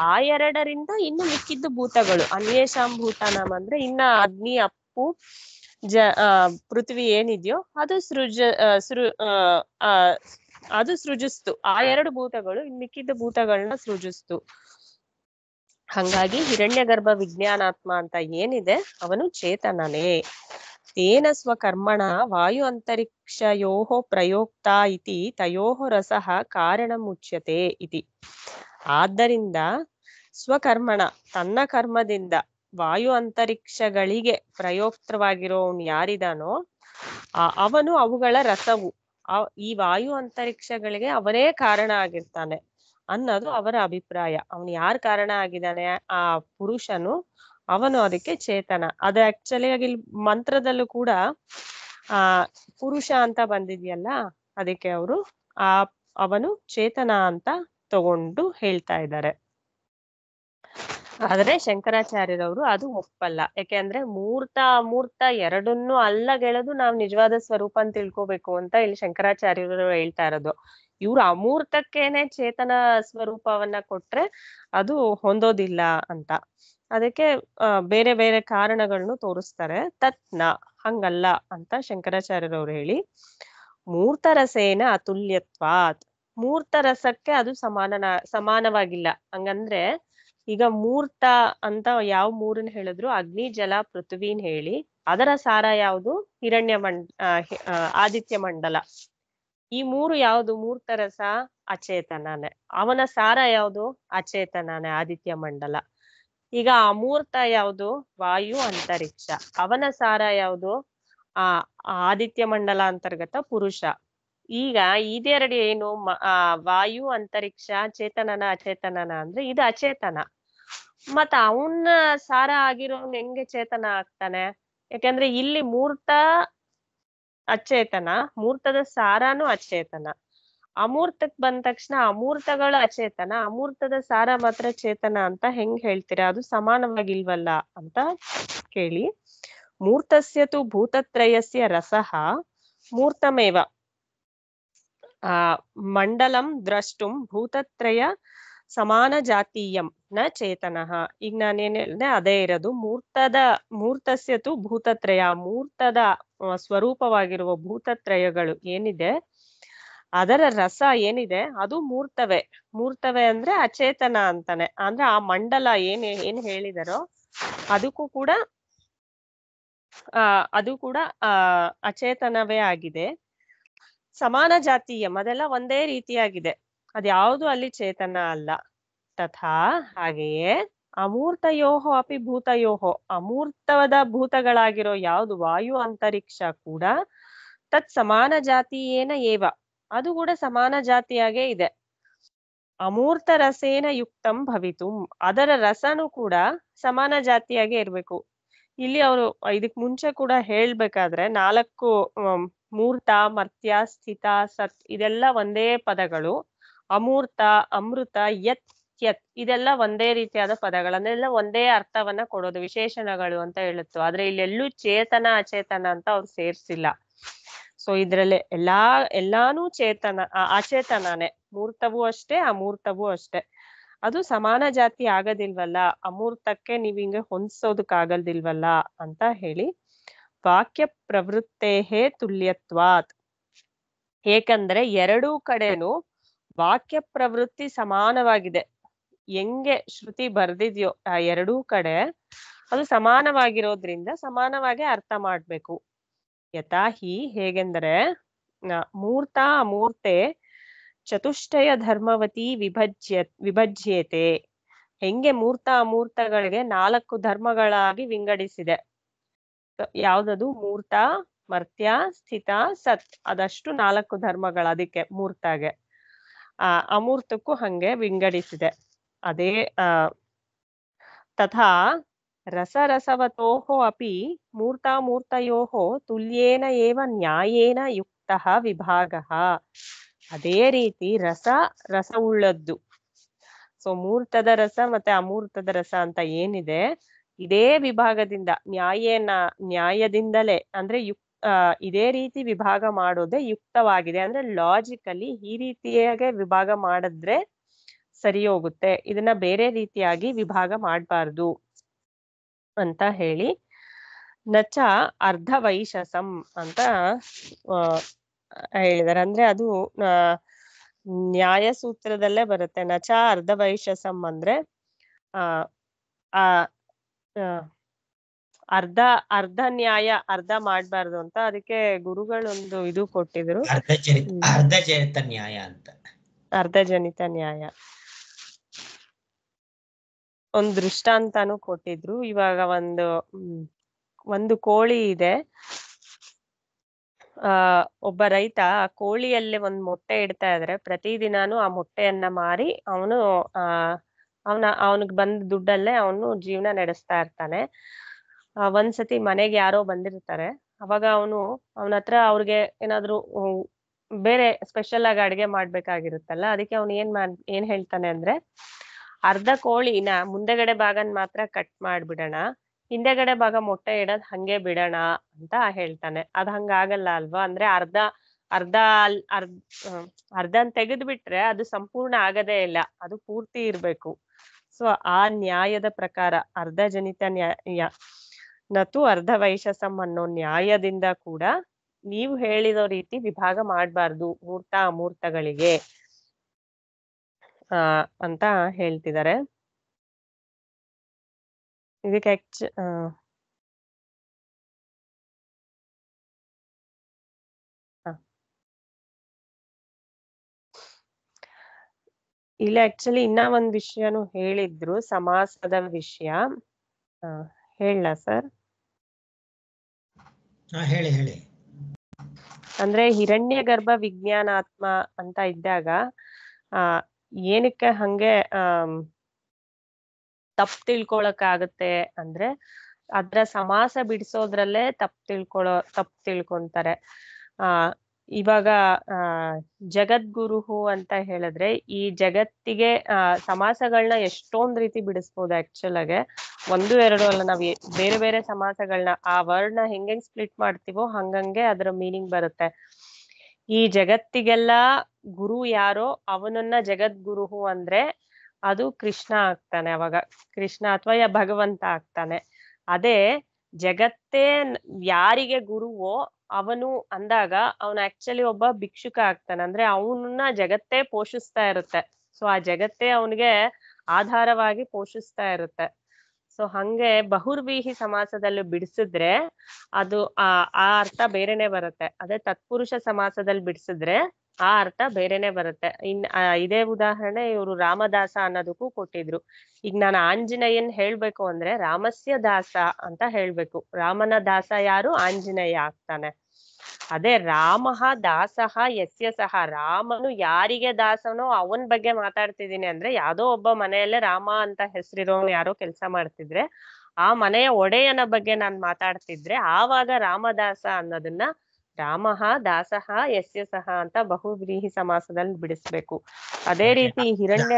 ಆ ಎರಡರಿಂದ ಇನ್ನು ಮಿಕ್ಕಿದ್ದು ಭೂತಗಳು ಅನ್ಯೇಷಾಂ ಭೂತಾನಾಂ ಅಂದ್ರೆ ಇನ್ನ ಅಗ್ನಿ ಅಪ್ಪು ಪೃಥ್ವಿ ಏನಿದೆಯೋ ಅದು ಸೃಜಿಸ್ತು. ಆ ಎರಡು ಭೂತಗಳು ಇನ್ ಮಿಕ್ಕಿದ್ದ ಭೂತಗಳನ್ನ ಸೃಜಿಸ್ತು. ಹಂಗಾಗಿ ಹಿರಣ್ಯ ಗರ್ಭ ವಿಜ್ಞಾನಾತ್ಮ ಅಂತ ಏನಿದೆ ಅವನು ಚೇತನನೇ. ತೇನ ಸ್ವಕರ್ಮಣ ವಾಯು ಅಂತರಿಕ್ಷಯೋ ಪ್ರಯೋಕ್ತ ಇತಿ ತಯೋ ರಸಃ ಕಾರಣಮುಚ್ಯತೆ ಇತಿ. ಆದ್ದರಿಂದ ಸ್ವಕರ್ಮಣ ತನ್ನ ಕರ್ಮದಿಂದ ವಾಯು ಅಂತರಿಕ್ಷಗಳಿಗೆ ಪ್ರಯೋಕ್ತವಾಗಿರೋನು ಯಾರಿದಾನೋ ಅವನು ಅವುಗಳ ರಸವು ಈ ವಾಯು ಅಂತರಿಕ್ಷಗಳಿಗೆ ಅವನೇ ಕಾರಣ ಆಗಿರ್ತಾನೆ ಅನ್ನೋದು ಅವರ ಅಭಿಪ್ರಾಯ. ಅವನು ಯಾರು ಕಾರಣ ಆಗಿದ್ದಾನೆ ಆ ಪುರುಷನು, ಅವನು ಅದಕ್ಕೆ ಚೇತನ. ಅದು ಆಕ್ಚುಲಿ ಆಗಿ ಮಂತ್ರದಲ್ಲೂ ಕೂಡ ಪುರುಷ ಅಂತ ಬಂದಿದ್ಯಲ್ಲ, ಅದಕ್ಕೆ ಅವರು ಅವನು ಚೇತನ ಅಂತ ತಗೊಂಡು ಹೇಳ್ತಾ ಇದ್ದಾರೆ. ಆದ್ರೆ ಶಂಕರಾಚಾರ್ಯರವರು ಅದು ಒಪ್ಪಲ್ಲ. ಯಾಕೆಂದ್ರೆ ಮೂರ್ತ ಅಮೂರ್ತ ಎರಡನ್ನೂ ಅಲ್ಲಗೆಳೆದು ನಾವು ನಿಜವಾದ ಸ್ವರೂಪ ಅಂತ ತಿಳ್ಕೊಬೇಕು ಅಂತ ಇಲ್ಲಿ ಶಂಕರಾಚಾರ್ಯರು ಹೇಳ್ತಾ ಇರೋದು. ಇವ್ರು ಅಮೂರ್ತಕ್ಕೇನೆ ಚೇತನ ಸ್ವರೂಪವನ್ನ ಕೊಟ್ರೆ ಅದು ಹೊಂದೋದಿಲ್ಲ ಅಂತ. ಅದಕ್ಕೆ ಬೇರೆ ಬೇರೆ ಕಾರಣಗಳನ್ನು ತೋರಿಸ್ತಾರೆ. ತತ್ನ ಹಂಗಲ್ಲ ಅಂತ ಶಂಕರಾಚಾರ್ಯರವ್ರು ಹೇಳಿ, ಮೂರ್ತರಸೇನ ಅತುಲ್ಯತ್ವಾತ್, ಮೂರ್ತರಸಕ್ಕೆ ಅದು ಸಮಾನವಾಗಿಲ್ಲ. ಹಂಗಂದ್ರೆ ಈಗ ಮೂರ್ತ ಅಂತ ಯಾವ ಮೂರನ್ನ ಹೇಳಿದ್ರು, ಅಗ್ನಿ ಜಲ ಪೃಥ್ವಿನ್ ಹೇಳಿ, ಅದರ ಸಾರ ಯಾವುದು? ಆದಿತ್ಯ ಮಂಡಲ. ಈ ಮೂರು ಯಾವುದು? ಮೂರ್ತರಸ ಅಚೇತನನೇ. ಅವನ ಸಾರ ಯಾವುದು? ಅಚೇತನನೇ, ಆದಿತ್ಯ ಮಂಡಲ. ಈಗ ಅಮೂರ್ತ ಯಾವುದು? ವಾಯು ಅಂತರಿಕ್ಷ. ಅವನ ಸಾರ ಯಾವುದು? ಆದಿತ್ಯ ಮಂಡಲ ಅಂತರ್ಗತ ಪುರುಷ. ಈಗ ಇದೆರಡು ಏನು? ವಾಯು ಅಂತರಿಕ್ಷ ಚೇತನನ ಅಚೇತನನ ಅಂದ್ರೆ ಇದು ಅಚೇತನ. ಮತ್ತ ಅವನ ಸಾರ ಆಗಿರೋನ್ ಹೆಂಗೆ ಚೇತನ ಆಗ್ತಾನೆ? ಯಾಕಂದ್ರೆ ಇಲ್ಲಿ ಮೂರ್ತ ಅಚೇತನ, ಮೂರ್ತದ ಸಾರನು ಅಚೇತನ. ಅಮೂರ್ತಕ್ ಬಂದ ತಕ್ಷಣ ಅಮೂರ್ತಗಳು ಅಚೇತನ, ಅಮೂರ್ತದ ಸಾರ ಮಾತ್ರ ಚೇತನ ಅಂತ ಹೆಂಗ್ ಹೇಳ್ತೀರಾ? ಅದು ಸಮಾನವಾಗಿಲ್ವಲ್ಲ ಅಂತ ಕೇಳಿ, ಮೂರ್ತಸ್ಯತು ಭೂತತ್ರಯಸ್ಯ ರಸಃ ಮೂರ್ತಮೇವ ಮಂಡಲಂ ದ್ರಷ್ಟುಂ ಭೂತತ್ರಯ ಸಮಾನ ಜಾತೀಯಂ ನ ಚೇತನಃ. ಈಗ ನಾನೇನ್ ಹೇಳಿದೆ ಅದೇ ಇರೋದು. ಮೂರ್ತಸ್ಯತು ಭೂತತ್ರಯ, ಮೂರ್ತದ ಸ್ವರೂಪವಾಗಿರುವ ಭೂತತ್ರಯಗಳು ಏನಿದೆ ಅದರ ರಸ ಏನಿದೆ ಅದು ಮೂರ್ತವೇ. ಮೂರ್ತವೇ ಅಂದ್ರೆ ಅಚೇತನ ಅಂತಾನೆ. ಅಂದ್ರೆ ಆ ಮಂಡಲ ಏನ್ ಹೇಳಿದಾರೋ ಅದಕ್ಕೂ ಕೂಡ ಅದು ಕೂಡ ಅಚೇತನವೇ ಆಗಿದೆ. ಸಮಾನ ಜಾತೀಯ, ಅದೆಲ್ಲ ಒಂದೇ ರೀತಿಯಾಗಿದೆ, ಅದ್ಯಾವುದು ಅಲ್ಲಿ ಚೇತನ ಅಲ್ಲ. ತಥಾ ಹಾಗೆಯೇ ಅಮೂರ್ತಯೋಹೋ ಅಪಿ ಭೂತಯೋಹೋ, ಅಮೂರ್ತವಾದ ಭೂತಗಳಾಗಿರೋ ಯಾವುದು ವಾಯು ಅಂತರಿಕ್ಷ ಕೂಡ ತತ್ ಸಮಾನ ಜಾತೀಯೇನ ಏವ, ಅದು ಕೂಡ ಸಮಾನ ಜಾತಿಯಾಗೇ ಇದೆ. ಅಮೂರ್ತ ರಸೇನ ಯುಕ್ತಂ ಭವಿತು, ಅದರ ರಸನು ಕೂಡ ಸಮಾನ ಜಾತಿಯಾಗೇ ಇರ್ಬೇಕು. ಇಲ್ಲಿ ಅವರು ಇದಕ್ ಮುಂಚೆ ಕೂಡ ಹೇಳ್ಬೇಕಾದ್ರೆ 4 ಮೂರ್ತ, ಮರ್ತ್ಯ, ಸ್ಥಿತ, ಸತ್ ಇದೆಲ್ಲ ಒಂದೇ ಪದಗಳು. ಅಮೂರ್ತ, ಅಮೃತ, ಯತ್, ಯತ್ ಇದೆಲ್ಲ ಒಂದೇ ರೀತಿಯಾದ ಪದಗಳು, ಅದೆಲ್ಲ ಒಂದೇ ಅರ್ಥವನ್ನ ಕೊಡೋದು, ವಿಶೇಷಣಗಳು ಅಂತ ಹೇಳುತ್ತೋ. ಆದ್ರೆ ಇಲ್ಲೆಲ್ಲೂ ಚೇತನ ಅಚೇತನ ಅಂತ ಅವ್ರು ಸೇರ್ಸಿಲ್ಲ. ಸೊ ಇದ್ರಲ್ಲಿ ಎಲ್ಲಾನು ಚೇತನ ಅಚೇತನನೇ, ಮೂರ್ತವೂ ಅಷ್ಟೇ ಅಮೂರ್ತವೂ ಅಷ್ಟೇ. ಅದು ಸಮಾನ ಜಾತಿ ಆಗದಿಲ್ವಲ್ಲ, ಅಮೂರ್ತಕ್ಕೆ ನೀವ್ ಹಿಂಗೆ ಹೊಂದಿಸೋದಕ್ಕಾಗಲ್ದಿಲ್ವಲ್ಲ ಅಂತ ಹೇಳಿ, ವಾಕ್ಯ ಪ್ರವೃತ್ತೇಹೇ ತುಲ್ಯತ್ವಾತ್, ಏಕಂದ್ರೆ ಎರಡೂ ಕಡೆನೂ ವಾಕ್ಯ ಪ್ರವೃತ್ತಿ ಸಮಾನವಾಗಿದೆ. ಹೆಂಗೆ ಶ್ರುತಿ ಬರ್ದಿದ್ಯೋ ಆ ಎರಡೂ ಕಡೆ ಅದು ಸಮಾನವಾಗಿರೋದ್ರಿಂದ ಸಮಾನವಾಗಿ ಅರ್ಥ ಮಾಡ್ಬೇಕು. ಯಥಾ ಹಿ ಹೇಗೆಂದರೆ ಮೂರ್ತ ಅಮೂರ್ತೆ ಚತುಷ್ಟಯ ಧರ್ಮವತಿ ವಿಭಜ್ಯತೆ, ಹೆಂಗೆ ಮೂರ್ತ ಅಮೂರ್ತಗಳಿಗೆ 4 ಧರ್ಮಗಳಾಗಿ ವಿಂಗಡಿಸಿದೆ. ಯಾವ್ದದು? ಮೂರ್ತ, ಮರ್ತ್ಯ, ಸ್ಥಿತ, ಸತ್, ಅದಷ್ಟು 4 ಧರ್ಮಗಳು ಅದಕ್ಕೆ ಮೂರ್ತಾಗೆ. ಅಮೂರ್ತಕ್ಕೂ ಹಂಗೆ ವಿಂಗಡಿಸಿದೆ. ಅದೇ ತಥಾ ರಸರಸವತೋಹೋ ಅಪಿ ಮೂರ್ತಾಮೂರ್ತಯೋಹೋ ತುಲ್ಯೇನ ಏವ ನ್ಯಾಯೇನ ಯುಕ್ತಃ ವಿಭಾಗಃ. ಅದೇ ರೀತಿ ರಸವುಳ್ಳದ್ದು. ಸೊ ಮೂರ್ತದ ರಸ ಮತ್ತೆ ಅಮೂರ್ತದ ರಸ ಅಂತ ಏನಿದೆ, ಇದೇ ವಿಭಾಗದಿಂದ ನ್ಯಾಯದಿಂದಲೇ ಅಂದ್ರೆ ಇದೇ ರೀತಿ ವಿಭಾಗ ಮಾಡೋದೇ ಯುಕ್ತವಾಗಿದೆ. ಅಂದ್ರೆ ಲಾಜಿಕಲಿ ಈ ರೀತಿಯಾಗೆ ವಿಭಾಗ ಮಾಡಿದ್ರೆ ಸರಿ ಹೋಗುತ್ತೆ, ಇದನ್ನ ಬೇರೆ ರೀತಿಯಾಗಿ ವಿಭಾಗ ಮಾಡಬಾರ್ದು ಅಂತ ಹೇಳಿ, ನಚ ಅರ್ಧವೈಶಸಂ ಅಂತ ಹೇಳಿದಾರೆ. ಅಂದ್ರೆ ಅದು ನ್ಯಾಯ ಸೂತ್ರದಲ್ಲೇ ಬರುತ್ತೆ. ನಚ ಅರ್ಧವೈಶಸಂ ಅಂದ್ರೆ ಅರ್ಧ ನ್ಯಾಯ ಅರ್ಧ ಮಾಡ್ಬಾರ್ದು ಅಂತ. ಅದಕ್ಕೆ ಗುರುಗಳೊಂದು ಇದು ಕೊಟ್ಟಿದ್ರು, ಅರ್ಧಜನಿತ ನ್ಯಾಯ ಅಂತ. ಅರ್ಧಜನಿತ ನ್ಯಾಯ. ಒಂದ್ ದೃಷ್ಟಾಂತನೂ ಕೊಟ್ಟಿದ್ರು. ಇವಾಗ ಒಂದು ಕೋಳಿ ಇದೆ. ಒಬ್ಬ ರೈತ ಆ ಕೋಳಿಯಲ್ಲಿ ಒಂದ್ ಮೊಟ್ಟೆ ಇಡ್ತಾ ಇದ್ರೆ ಪ್ರತಿದಿನಾನು ಆ ಮೊಟ್ಟೆಯನ್ನ ಮಾರಿ ಅವನಿಗೆ ಬಂದ ದುಡ್ಡಲ್ಲೇ ಅವನು ಜೀವನ ನಡೆಸ್ತಾ ಇರ್ತಾನೆ. ಒಂದ್ಸತಿ ಮನೆಗೆ ಯಾರೋ ಬಂದಿರ್ತಾರೆ. ಅವಾಗ ಅವನ ಹತ್ರ ಅವ್ರಿಗೆ ಏನಾದ್ರು ಬೇರೆ ಸ್ಪೆಷಲ್ ಆಗಿ ಅಡ್ಗೆ ಮಾಡ್ಬೇಕಾಗಿರುತ್ತಲ್ಲ, ಅದಕ್ಕೆ ಅವ್ನು ಏನ್ ಹೇಳ್ತಾನೆ ಅಂದ್ರೆ, ಅರ್ಧ ಕೋಳಿನ ಮುಂದೆಗಡೆ ಭಾಗನ್ ಮಾತ್ರ ಕಟ್ ಮಾಡ್ಬಿಡೋಣ, ಹಿಂದೆಗಡೆ ಭಾಗ ಮೊಟ್ಟೆ ಇಡೋದ್ ಹಂಗೆ ಬಿಡೋಣ ಅಂತ ಹೇಳ್ತಾನೆ. ಅದ್ ಹಂಗಾಗಲ್ಲ ಅಲ್ವಾ? ಅಂದ್ರೆ ಅರ್ಧನ್ ತೆಗೆದು ಬಿಟ್ರೆ ಅದು ಸಂಪೂರ್ಣ ಆಗದೇ ಇಲ್ಲ, ಅದು ಪೂರ್ತಿ ಇರ್ಬೇಕು. ಸೊ ಆ ನ್ಯಾಯದ ಪ್ರಕಾರ ಅರ್ಧ ಜನಿತ ನ್ಯಾಯ ನತು ಅರ್ಧ ವೈಶಸಂ ಅನ್ನೋ ನ್ಯಾಯದಿಂದ ಕೂಡ ನೀವು ಹೇಳಿದ ರೀತಿ ವಿಭಾಗ ಮಾಡ್ಬಾರ್ದು ಮೂರ್ತ ಅಮೂರ್ತಗಳಿಗೆ ಅಂತ ಹೇಳ್ತಿದ್ದಾರೆ. ಇದಕ್ಕೆ ಇಲ್ಲಿ ಆಕ್ಚುಲಿ ಇನ್ನ ಒಂದ್ ವಿಷಯನು ಹೇಳಿದ್ರು, ಸಮಾಸದ ವಿಷಯ. ಹೇಳ ಸರ್? ಹೇಳಿ ಹೇಳಿ. ಅಂದ್ರೆ ಹಿರಣ್ಯ ಗರ್ಭ ವಿಜ್ಞಾನಾತ್ಮ ಅಂತ ಇದ್ದಾಗ ಏನಕ್ಕೆ ಹಂಗೆ ತಪ್ಪು ತಿಳ್ಕೊಳಕ್ಕಾಗತ್ತೆ ಅಂದ್ರೆ, ಅದ್ರ ಸಮಾಸ ಬಿಡಿಸೋದ್ರಲ್ಲೇ ತಪ್ಪು ತಿಳ್ಕೊಂತಾರೆ. ಇವಾಗ ಜಗದ್ಗುರುಹು ಅಂತ ಹೇಳಿದ್ರೆ ಈ ಜಗತ್ತಿಗೆ ಸಮಾಸಗಳನ್ನ ಎಷ್ಟೊಂದ್ ರೀತಿ ಬಿಡಿಸ್ಬೋದು. ಆಕ್ಚುಲ್ ಆಗಿ 1, 2 ಅಲ್ಲ, ನಾವ್ ಬೇರೆ ಬೇರೆ ಸಮಾಸಗಳನ್ನ ಆ ವರ್ಡ್ನ ಹೆಂಗ್ ಸ್ಪ್ಲಿಟ್ ಮಾಡ್ತೀವೋ ಹಂಗಂಗೆ ಅದ್ರ ಮೀನಿಂಗ್ ಬರುತ್ತೆ. ಈ ಜಗತ್ತಿಗೆಲ್ಲ ಗುರು ಯಾರೋ ಅವನನ್ನ ಜಗದ್ಗುರುಹು ಅಂದ್ರೆ ಅದು ಕೃಷ್ಣ ಆಗ್ತಾನೆ. ಅವಾಗ ಕೃಷ್ಣ ಅಥವಾ ಭಗವಂತ ಆಗ್ತಾನೆ. ಅದೇ ಜಗತ್ತೇ ಯಾರಿಗೆ ಗುರುವೋ ಅವನು ಅಂದಾಗ ಅವನು ಆಕ್ಚುಲಿ ಒಬ್ಬ ಭಿಕ್ಷುಕ ಆಗ್ತಾನೆ. ಅಂದ್ರೆ ಅವನನ್ನ ಜಗತ್ತೇ ಪೋಷಿಸ್ತಾ ಇರುತ್ತೆ. ಸೊ ಆ ಜಗತ್ತೇ ಅವನಿಗೆ ಆಧಾರವಾಗಿ ಪೋಷಿಸ್ತಾ ಇರುತ್ತೆ. ಸೊ ಹಂಗೆ ಬಹುರ್ವೀಹಿ ಸಮಾಸದಲ್ಲಿ ಬಿಡಿಸಿದ್ರೆ ಅದು ಆ ಅರ್ಥ ಬೇರೆನೆ ಬರುತ್ತೆ. ಅದೇ ತತ್ಪುರುಷ ಸಮಾಸದಲ್ಲಿ ಬಿಡಿಸಿದ್ರೆ ಆ ಅರ್ಥ ಬೇರೆನೆ ಬರುತ್ತೆ. ಇದೇ ಉದಾಹರಣೆ ಇವರು ರಾಮದಾಸ ಅನ್ನೋದಕ್ಕೂ ಕೊಟ್ಟಿದ್ರು. ಈಗ ನಾನು ಆಂಜನೇಯನ್ ಹೇಳ್ಬೇಕು ಅಂದ್ರೆ ರಾಮಸ್ಯ ದಾಸ ಅಂತ ಹೇಳ್ಬೇಕು. ರಾಮನ ದಾಸ ಯಾರು? ಆಂಜನೇಯ ಆಗ್ತಾನೆ. ಅದೇ ರಾಮಃ ದಾಸಃ ಯಸ್ಯ ಸಹ, ರಾಮನು ಯಾರಿಗೆ ದಾಸನೋ ಅವನ್ ಬಗ್ಗೆ ಮಾತಾಡ್ತಿದೀನಿ ಅಂದ್ರೆ, ಯಾವ್ದೋ ಒಬ್ಬ ಮನೆಯಲ್ಲೇ ರಾಮ ಅಂತ ಹೆಸರಿರೋನು ಯಾರೋ ಕೆಲಸ ಮಾಡ್ತಿದ್ರೆ ಆ ಮನೆಯ ಒಡೆಯನ ಬಗ್ಗೆ ನಾನ್ ಮಾತಾಡ್ತಿದ್ರೆ ಆವಾಗ ರಾಮದಾಸ ಅನ್ನೋದನ್ನ ರಾಮಃ ದಾಸಃ ಯಸ್ಯ ಸಹ ಅಂತ ಬಹುವ್ರೀಹಿ ಸಮಾಸದಲ್ಲಿ ಬಿಡಿಸ್ಬೇಕು. ಅದೇ ರೀತಿ ಹಿರಣ್ಯ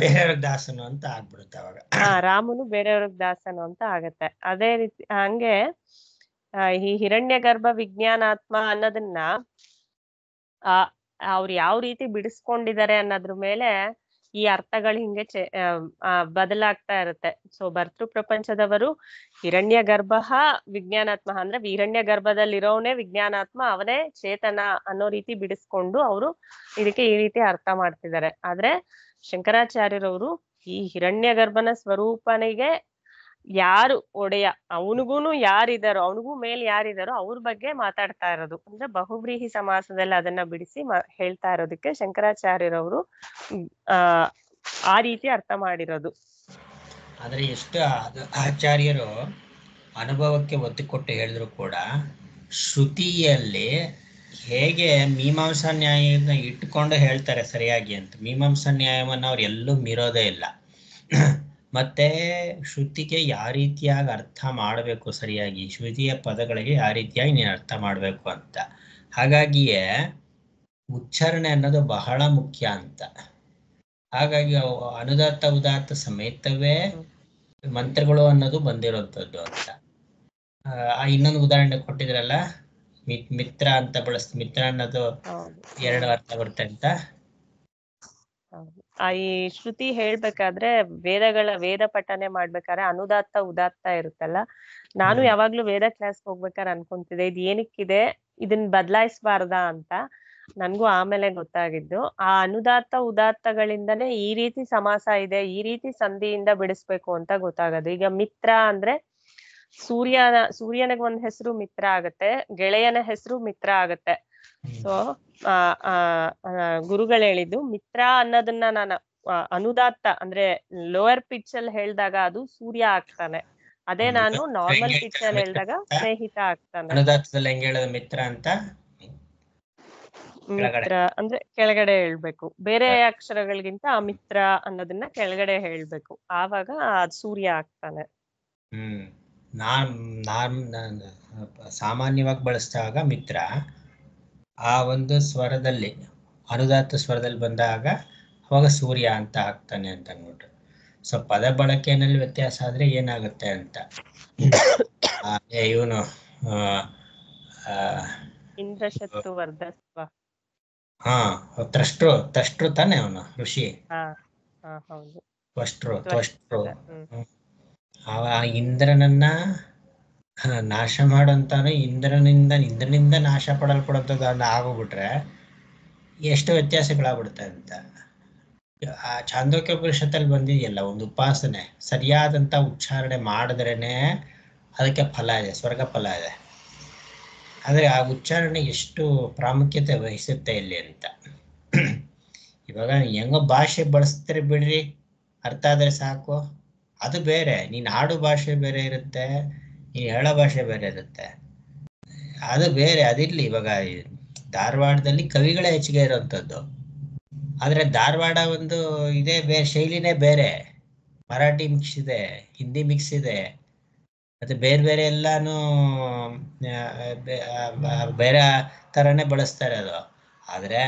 ಬೇರೆಯವ್ರಿಗೆ ದಾಸನು ಅಂತ ಆಗ್ಬಿಡುತ್ತೆ ಅವಾಗ. ರಾಮನು ಬೇರೆಯವ್ರಿಗೆ ದಾಸನು ಅಂತ ಆಗತ್ತೆ. ಅದೇ ರೀತಿ ಹಂಗೆ ಈ ಹಿರಣ್ಯ ಗರ್ಭ ವಿಜ್ಞಾನಾತ್ಮ ಅನ್ನೋದನ್ನ ಅವ್ರು ಯಾವ ರೀತಿ ಬಿಡಿಸ್ಕೊಂಡಿದ್ದಾರೆ ಅನ್ನೋದ್ರ ಮೇಲೆ ಈ ಅರ್ಥಗಳು ಹಿಂಗೆ ಬದಲಾಗ್ತಾ ಇರುತ್ತೆ. ಸೊ ಭರ್ತೃ ಪ್ರಪಂಚದವರು ಹಿರಣ್ಯ ಗರ್ಭ ವಿಜ್ಞಾನಾತ್ಮ ಅಂದ್ರೆ ಹಿರಣ್ಯ ಗರ್ಭದಲ್ಲಿರೋನೇ ವಿಜ್ಞಾನಾತ್ಮ, ಅವನೇ ಚೇತನ ಅನ್ನೋ ರೀತಿ ಬಿಡಿಸ್ಕೊಂಡು ಅವರು ಇದಕ್ಕೆ ಈ ರೀತಿ ಅರ್ಥ ಮಾಡ್ತಿದ್ದಾರೆ. ಆದ್ರೆ ಶಂಕರಾಚಾರ್ಯರವರು ಈ ಹಿರಣ್ಯ ಗರ್ಭನ ಸ್ವರೂಪನಿಗೆ ಯಾರು ಒಡೆಯ, ಅವನಿಗೂನು ಯಾರಿದಾರೋ, ಅವನಿಗೂ ಮೇಲ್ ಯಾರಿದಾರೋ ಅವ್ರ ಬಗ್ಗೆ ಮಾತಾಡ್ತಾ ಇರೋದು. ಅಂದ್ರೆ ಬಹುವ್ರೀಹಿ ಸಮಾಸದಲ್ಲಿ ಅದನ್ನ ಬಿಡಿಸಿ ಹೇಳ್ತಾ ಇರೋದಕ್ಕೆ ಶಂಕರಾಚಾರ್ಯರವರು ಆ ರೀತಿ ಅರ್ಥ ಮಾಡಿರೋದು. ಆದ್ರೆ ಎಷ್ಟು ಆಚಾರ್ಯರು ಅನುಭವಕ್ಕೆ ಒತ್ತು ಕೊಟ್ಟು ಹೇಳಿದ್ರು ಕೂಡ ಶ್ರುತಿಯಲ್ಲಿ ಹೇಗೆ ಮೀಮಾಂಸಾ ನ್ಯಾಯನ ಇಟ್ಕೊಂಡು ಹೇಳ್ತಾರೆ ಸರಿಯಾಗಿ ಅಂತ, ಮೀಮಾಂಸಾ ನ್ಯಾಯವನ್ನು ಅವ್ರು ಎಲ್ಲೂ ಮೀರೋದೇ ಇಲ್ಲ. ಮತ್ತೆ ಶ್ರುತಿಗೆ ಯಾವ ರೀತಿಯಾಗಿ ಅರ್ಥ ಮಾಡಬೇಕು, ಸರಿಯಾಗಿ ಶ್ರುತಿಯ ಪದಗಳಿಗೆ ಯಾವ ರೀತಿಯಾಗಿ ನೀನು ಅರ್ಥ ಮಾಡಬೇಕು ಅಂತ. ಹಾಗಾಗಿಯೇ ಉಚ್ಚಾರಣೆ ಅನ್ನೋದು ಬಹಳ ಮುಖ್ಯ ಅಂತ. ಹಾಗಾಗಿ ಅನುದಾತ್ತ ಉದಾತ್ತ ಸಮೇತವೇ ಮಂತ್ರಗಳು ಅನ್ನೋದು ಬಂದಿರೋಂಥದ್ದು ಅಂತ. ಇನ್ನೊಂದು ಉದಾಹರಣೆ ಕೊಟ್ಟಿದ್ರಲ್ಲ, ಮಿತ್ರ ಅಂತ ಮಿತ್ರ ಅನ್ನೋದು 2 ಅರ್ಥ ಬರುತ್ತೆ ಅಂತ. ಈ ಶ್ರುತಿ ಹೇಳ್ಬೇಕಾದ್ರೆ ವೇದ ಪಠನೆ ಮಾಡ್ಬೇಕಾದ್ರೆ ಅನುದಾತ್ತ ಉದಾತ್ತ ಇರುತ್ತಲ್ಲ. ನಾನು ಯಾವಾಗ್ಲೂ ವೇದ ಕ್ಲಾಸ್ ಹೋಗ್ಬೇಕಾದ್ರೆ ಅನ್ಕೊಂತಿದ್ದೆ ಇದ್ ಏನಕ್ಕಿದೆ, ಇದನ್ ಬದಲಾಯಿಸಬಾರ್ದಾ ಅಂತ. ನನ್ಗೂ ಆಮೇಲೆ ಗೊತ್ತಾಗಿದ್ದು ಆ ಅನುದಾತ್ತ ಉದಾತ್ತಗಳಿಂದನೇ ಈ ರೀತಿ ಸಮಾಸ ಇದೆ, ಈ ರೀತಿ ಸಂಧಿಯಿಂದ ಬಿಡಿಸ್ಬೇಕು ಅಂತ ಗೊತ್ತಾಗದು. ಈಗ ಮಿತ್ರ ಅಂದ್ರೆ ಸೂರ್ಯನಿಗೆ ಒಂದ್ ಹೆಸರು ಮಿತ್ರ ಆಗತ್ತೆ, ಗೆಳೆಯನ ಹೆಸರು ಮಿತ್ರ ಆಗತ್ತೆ. ಸೊ ಗುರುಗಳು ಹೇಳಿದ್ದು ಮಿತ್ರ ಅನ್ನೋದನ್ನ ನಾನು ಅನುದಾತ್ತ ಅಂದ್ರೆ ಲೋಯರ್ ಪಿಚ್ ಅಲ್ಲಿ ಹೇಳ್ದಾಗ ಅದು ಸೂರ್ಯ ಆಗ್ತಾನೆ. ಅದೇ ನಾನು ನಾರ್ಮಲ್ ಪಿಚ್ ಅಲ್ಲಿ ಹೇಳ್ದಾಗ ಸ್ನೇಹಿತ ಆಗ್ತಾನೆ. ಅನುದಾತ್ತದಲ್ಲಿ ಹೆಂಗ್ ಹೇಳೋದು ಮಿತ್ರ ಅಂತ? ಮಿತ್ರ ಅಂದ್ರೆ ಕೆಳಗಡೆ ಹೇಳ್ಬೇಕು, ಬೇರೆ ಅಕ್ಷರಗಳಿಗಿಂತ ಆ ಮಿತ್ರ ಅನ್ನೋದನ್ನ ಕೆಳಗಡೆ ಹೇಳ್ಬೇಕು, ಆವಾಗ ಸೂರ್ಯ ಆಗ್ತಾನೆ. ಸಾಮಾನ್ಯವಾಗಿ ಬಳಸಿದಾಗ ಮಿತ್ರ, ಆ ಒಂದು ಸ್ವರದಲ್ಲಿ ಅನುದಾತ್ತ ಸ್ವರದಲ್ಲಿ ಬಂದಾಗ ಅವಾಗ ಸೂರ್ಯ ಅಂತ ಆಗ್ತಾನೆ ಅಂತ ಅಂದ್ಬಿಟ್ಟು. ಸೊ ಪದ ಬಳಕೆಯಲ್ಲಿ ವ್ಯತ್ಯಾಸ ಆದ್ರೆ ಏನಾಗುತ್ತೆ ಅಂತ ಇವನು ಇಂದ್ರಶತ್ತು ವರ್ಧಸ್ವ. ತ್ರಷ್ಟೃ ತಾನೆ ಅವನು ಋಷಿ. ಹೌದು, ತ್ವಷ್ಟೃ. ಅವ ಇಂದ್ರನನ್ನ ನಾಶ ಮಾಡೋಂತಾನು ಇಂದ್ರನಿಂದ ನಾಶ ಪಡಲ್ಪಡೋದನ್ನ ಆಗೋಗ್ಬಿಟ್ರೆ ಎಷ್ಟು ವ್ಯತ್ಯಾಸಗಳಾಗ್ಬಿಡುತ್ತೆ ಅಂತ. ಆ ಛಾಂದೋಕ್ಯ ಉಪನಿಷತ್ತಲ್ಲಿ ಬಂದಿದೆಯಲ್ಲ, ಒಂದು ಉಪಾಸನೆ ಸರಿಯಾದಂತ ಉಚ್ಚಾರಣೆ ಮಾಡಿದ್ರೇನೆ ಅದಕ್ಕೆ ಫಲ ಇದೆ, ಸ್ವರ್ಗ ಫಲ ಇದೆ. ಆದ್ರೆ ಆ ಉಚ್ಚಾರಣೆ ಎಷ್ಟು ಪ್ರಾಮುಖ್ಯತೆ ವಹಿಸುತ್ತೆ ಇಲ್ಲಿ ಅಂತ. ಇವಾಗ ಹೆಂಗೋ ಭಾಷೆ ಬಳಸ್ತಾರೆ ಬಿಡ್ರಿ, ಅರ್ಥ ಆದ್ರೆ ಸಾಕು, ಅದು ಬೇರೆ. ನೀನ್ ಆಡು ಭಾಷೆ ಬೇರೆ ಇರುತ್ತೆ, ನೀನ್ ಹೇಳೋ ಭಾಷೆ ಬೇರೆ ಇರುತ್ತೆ, ಅದು ಬೇರೆ. ಅದಿರ್ಲಿ, ಇವಾಗ ಧಾರವಾಡದಲ್ಲಿ ಕವಿಗಳೇ ಹೆಚ್ಚಿಗೆ ಇರೋಂಥದ್ದು, ಆದ್ರೆ ಧಾರವಾಡ ಒಂದು ಇದೇ ಬೇರೆ, ಶೈಲಿನೇ ಬೇರೆ. ಮರಾಠಿ ಮಿಕ್ಸ್ ಇದೆ, ಹಿಂದಿ ಮಿಕ್ಸ್ ಇದೆ, ಮತ್ತೆ ಬೇರೆ ಬೇರೆ ಎಲ್ಲಾನು ಬೇರೆ ಥರನೇ ಬಳಸ್ತಾರೆ ಅದು. ಆದರೆ